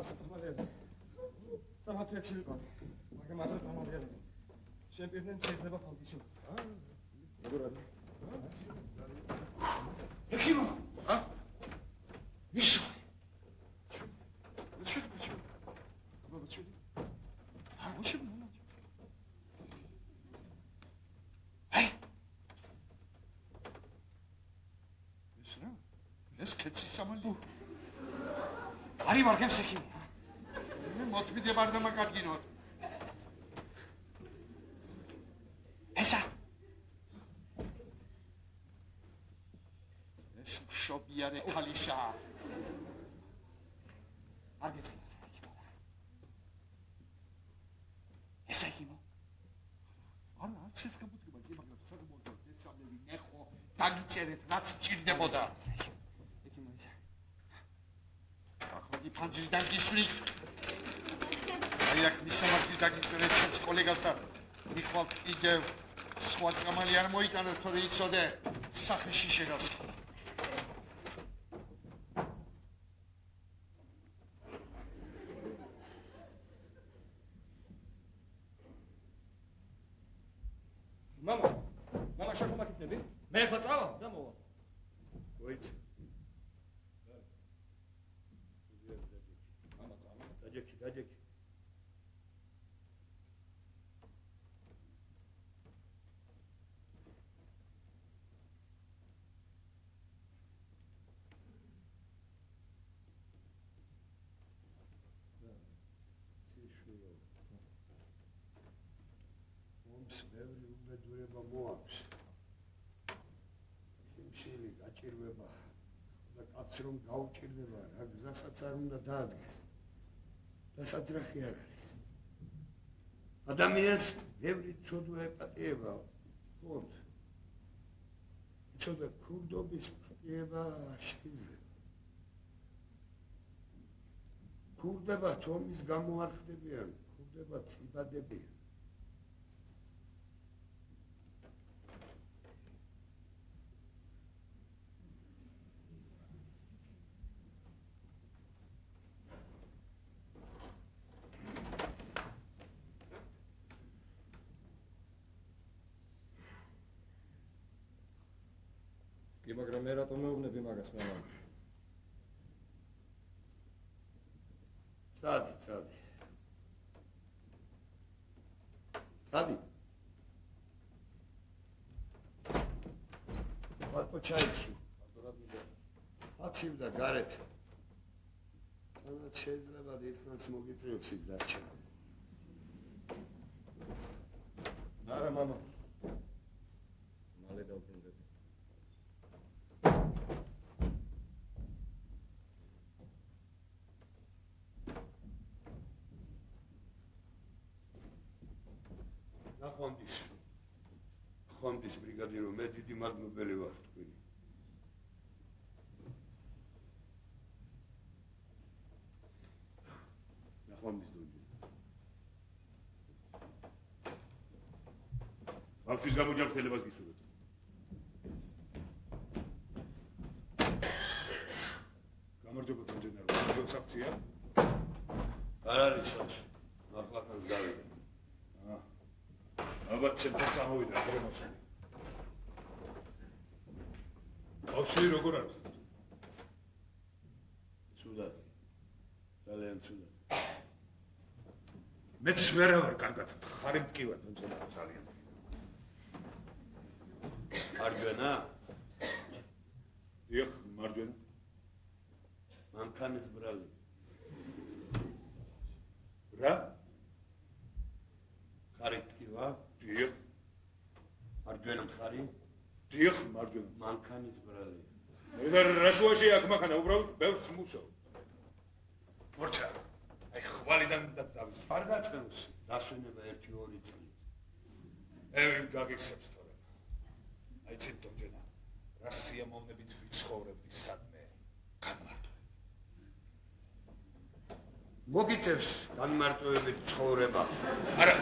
S1: ასე თამარია. სამათიაქში ვიყავ. მაგრამ ასე თამარია. ჩემპიონი შეიძლება ხალხიშო. როგორ არის? ექიმო, მიშო. ჩე. ბაბა ჩე. ვაშე მომა. ეს კეცი სამალი. არი მარგემს ექიმო.
S9: მე მოთმიდე არ დამაკარგინოთ.
S1: ესა.
S9: ეს მშობიარე ქალისა.
S1: არ გეწინოთ ექიმო. ესა ექიმო.
S9: არა, არც ეს გაბუთება კი, მაგრამ საგმოდო ესამლები ნეხო, დაგიწერეთ, რაც ჭირდებოდა.
S1: ექიმო ესა.
S9: ახლა კი ფანჯრიდან გისვლი. აი აქ მისამართი დაგიწერეთ ჩემს კოლეგასთან. მიხვალთ კიდევ სხვა წამალი არ მოიტანოთ, თორე იცოდე, სახეში შეგასხა.
S1: მამა შეგომაკეთები? მე ახლა წავა და მოვა.
S3: მოიცე.
S1: მამა წავა.
S3: დაჯექი. ბევრი უბედურება მოაქვს. შიმშილი გაჭირვება და კაც რომ გაუჭირდება, რა გზასაც არ უნდა დაადგეს. დასაძრახი არ არის. ადამიანს ბევრი ცოდვა ეპატიება. ხოთ. იცოდე ქურდობის პატიება შეიძლება. ქურდება თომის გამო არ ხდებიან, ქურდება იბადებიან.
S1: კი, მაგრამ მე რატომ მეუბნები მაგას მამამ?
S3: წადი. მარტო ჩაიში. აცივ და გარეთ. თანაც შეიძლება დიდხანს მოგიწევს იქ დარჩა.
S1: არა, მამა. მალე დავბრუნდები.
S3: ნახვამდის ბრიგადირო, მე დიდი მადლობელი ვარ თქვენი. ნახვამდის დონჯი.
S5: ბავშვის გამოჯანმრთელებას გისურვებთ. გამარჯობა დონჯენარო, როგორ საქცია?
S3: არ არის სახში. ნახლახანს გავიდა.
S5: ალბათ ჩემთან წამოვიდა პრომოცია. ბავშვი როგორ არის?
S3: ცუდად. ძალიან ცუდად.
S5: მეც ვერ ვარ კარგად. ხარი მტკივარ დონჯენარო ძალიან.
S3: მარჯვენა?
S5: დიახ, მარჯვენა.
S3: მანქანის ბრალი.
S5: რა?
S3: ხარი ტკივა?
S5: დიახ,
S3: მარჯვენა მხარი?
S5: დიახ, მარჯვენა.
S3: მანქანის ბრალი.
S5: მე რა შუაში აქ მანქანა უბრალოდ ბევრს მუშაობ. მორჩა. აი ხვალიდან და დავი.
S3: არ გაწყენს დასვენება 1-2 წელი.
S5: ევი გაგიხსებს თორემ. აი ცით დონჯენა. რა სიამოვნებით ვიცხოვრები სადმე განმარტო.
S3: მოგიწევს განმარტოებით ცხოვრება.
S5: არა,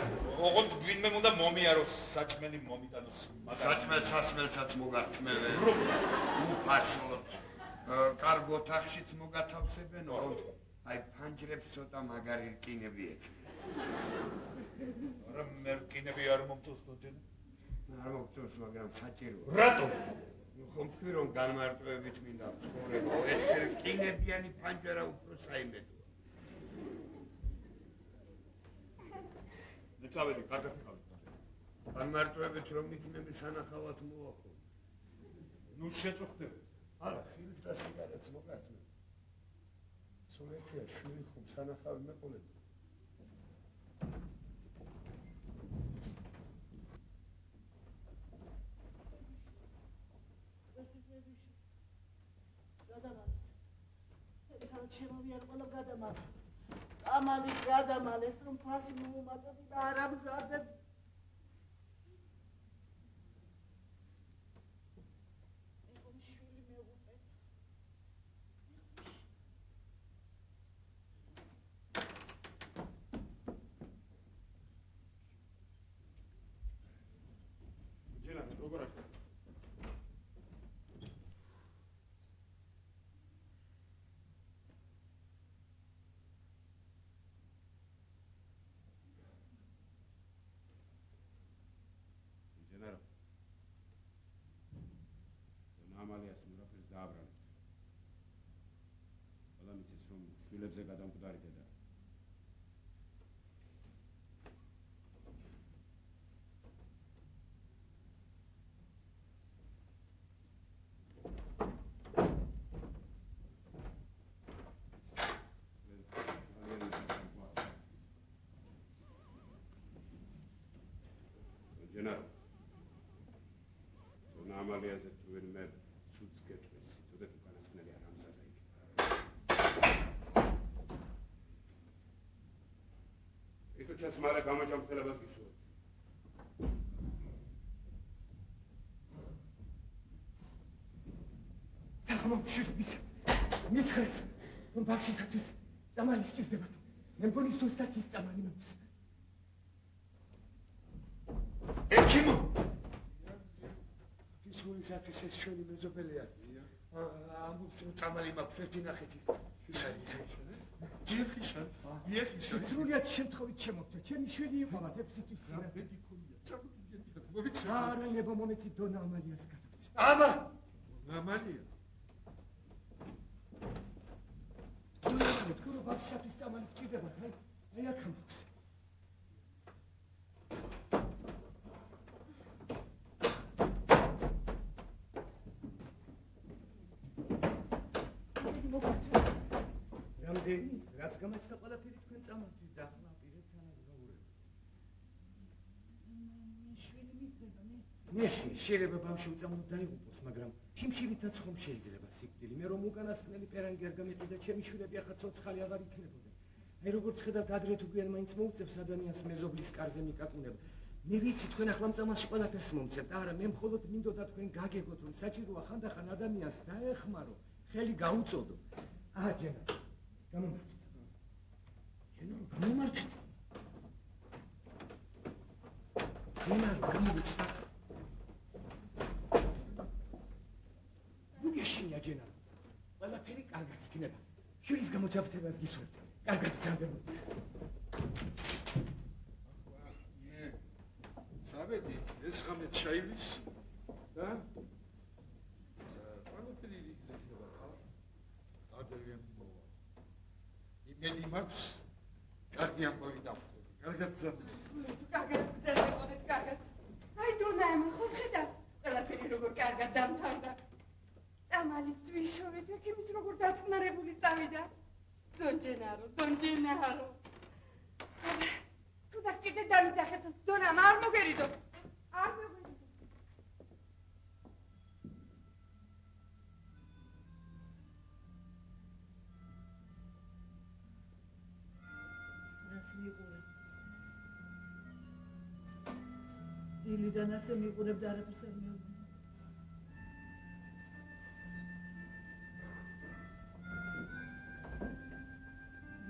S5: ოღონდ ვინმე უნდა მომიაროს საჭმელი მომიტანოს
S3: საჭმელ-საცმელსაც მოგართმევენ. უფასოდ. კარგ ოთახშიც მოგათავსებენ, ოღონდ აი ფანჯრებს ცოტა მაგარი რკინები ექნება.
S5: არა, მე რკინები არ მომწონს დონჯენა.
S3: არ მოგწონს, მაგრამ საჭიროა.
S5: რატომ?
S3: ხომ თქვი რომ განმარტოებით მინდა ცხოვრება, ეს რკინებიანი ფანჯარა უფრო საიმედოა.
S5: მე წავედი, კარგად ვიყავი.
S3: განმარტოებით რომ იქნები სანახავად მოახო.
S5: ნუ შეწუხდები.
S3: არა, ხილს და სიგარეტს მოგართმევ. სულეთია შვილი ხომ სანახავი მეყოლები.
S4: ჩემოვიარ ყველა გადამალე. ამალი გადამალეს რომ ფასი მოუმატებდი და არ ამზადებდი. ეხომ შვილი მეუყეთ.
S5: დონჯენა, როგორ არის? ამალიას მურაფერს დააბრალეთ. ყველა მიცის რომ შვილებზე გადამკვდარი დედა. ჯენარო. ამალიაზე თუ ვინმე ცუდს გეტყვის, იცოდეთ უკანასკნელი არ ამზადა იქ. ეხლა ჩას მალე გამოჯანმრთელებას გისურვებთ.
S6: სამომშვიდობის მითხრეს, რომ ბავშვისათვის წამალი სჭირდებათ. მე მგონი ზუსტად ის წამალი მაქვს. ექიმო! სულისათვის ეს ჩვენი მეზობელია. ამბობს რომ წამალი მაქვს, ერთი ნახეთ ის. სრულიად შემთხვევით შემოგვდა. ჩემი შვილი იყავა 6 თვის წინ. არა, ნებო მომეცი დონა ამალიას გადავწი. ამა თავისაფრის წამალი გჭირდებათ, აი აქ ამბობს. რამდენი, რაც გამაჩნდა ყველაფერი თქვენ წამართვით და ახლა პირებთ ანაზღაურებას.
S4: შვილი მიგდება, მე.
S6: ნეში, შეიძლება ბავშვი უწამლოდ დაიღუპოს, მაგრამ შიმშილითაც ხომ შეიძლება სიკვდილი. მე რომ უკანასკნელი პერანგი არ გამეტი და ჩემი შვილები ახლა ცოცხალი აღარ იქნებოდნენ. აი როგორც ხედავთ, ადრე თუ გვიან მაინც მოუწევს ადამიანს მეზობლის კარზე მიკაკუნება. მე ვიცი თქვენ ახლა მწამალში ყველაფერს მომწევთ, არა, მე მხოლოდ მინდოდა თქვენ გაგეგოთ, რომ საჭიროა ხანდახან ადამიანს დაეხმარო, ხელი გაუწოდო. აჰა, ჯენა. გამომართვით. ჯენა, გამომართვით. ჯენა, გამომართვით. ნუ გეშინია ჯენა. ყველაფერი კარგად იქნება. შვილის გამოჯაფრებას გისურვებთ. კარგად გძანდებოდ.
S9: საბედი, ეს ხამე ჩაივის და ყველაფერი იგზავნება ხა. აგერიან მოვა. იმედი მაქვს, კარგი ამბავი დავხო. კარგად გძანდებოდ.
S7: კარგად გძანდებოდეთ, კარგად. აი დონაემა, ხო ხედავ? ყველაფერი როგორ კარგად დამთავრდა. წამალის ძვიშოვით, ექიმის როგორ დაწნარებული წავიდა. Don Gennaro. Tu დაგჭირდე დამიძახეთ, დონამ არ მოგერიდო. არ მოგერიდო.
S4: რას მიყურებ? დილიდან ასე მიყურებ და არაფერს არ მეუბნები.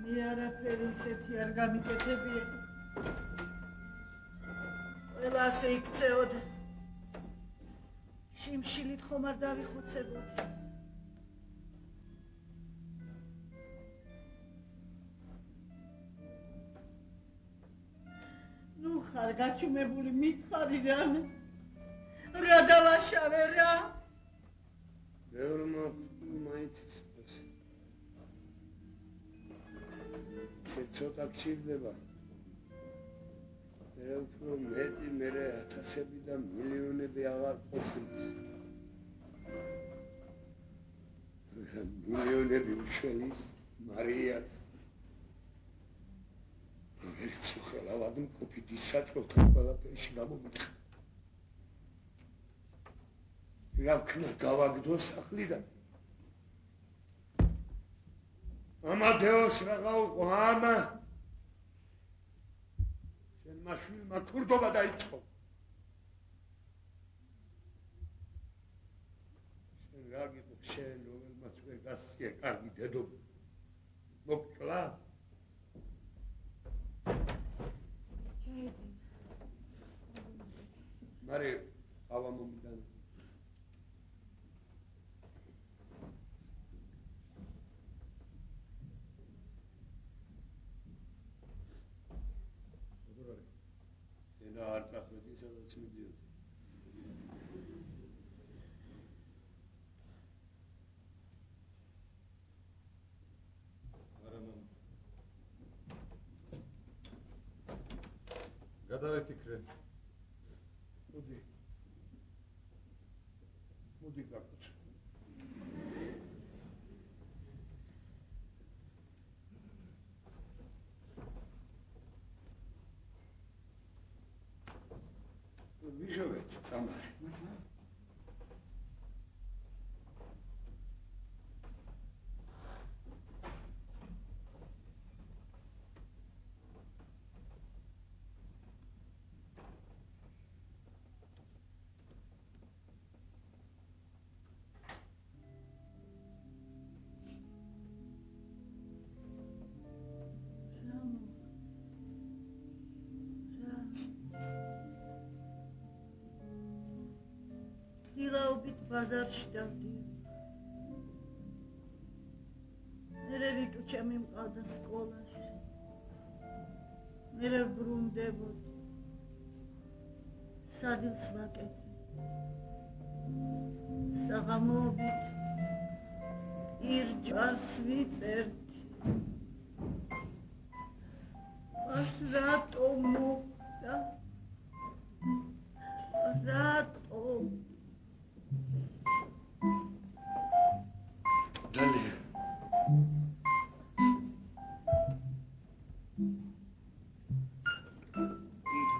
S4: მე არაფერი ისეთი არ გამიკეთებია. ყველა ასე იქცეოდა. შიმშილით ხომ არ დავიხოცებოდი. ნუ ხარ გაჩუმებული, მითხარი რა დავაშავე რა.
S3: ბევრმა მაინც ცოტა გჭირდება. მე უფრო მეტი, მე ათასები და მილიონები აღარ ყოფილის. მილიონები უშველის, მარიას. ერთ ხელავად მყოფით ის საჭმელთან ყველაფერში გამომიტყდა. რა ვქნა გავაგდო სახლიდან. ამადეოს რაღაცა ამა შენმა შვილმა ქურდობა დაიწყო. შენ რა გიყო შენ რომელმაც ვერ გასწია კარგი დედობა მოკლა მარე ავა მომიდან არ წახვედი სადაც მიდიოდი.
S1: არა მამ. გადავიფიქრე.
S3: მოდი გაკოჩ. ვიშოვეთ წამალი.
S4: დილაობით ბაზარში დავდიოდი. მერე რიტუ ჩემი მყავდა სკოლაში. მერე ბრუნდებოდი. სადილს ვაკეთე. საღამოობით ირჯვარს ვიწერდი.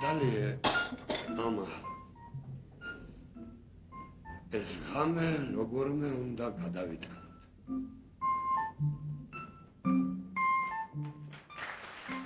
S3: მართალია მამა ეს ღამე როგორმე უნდა გადავიტანოთ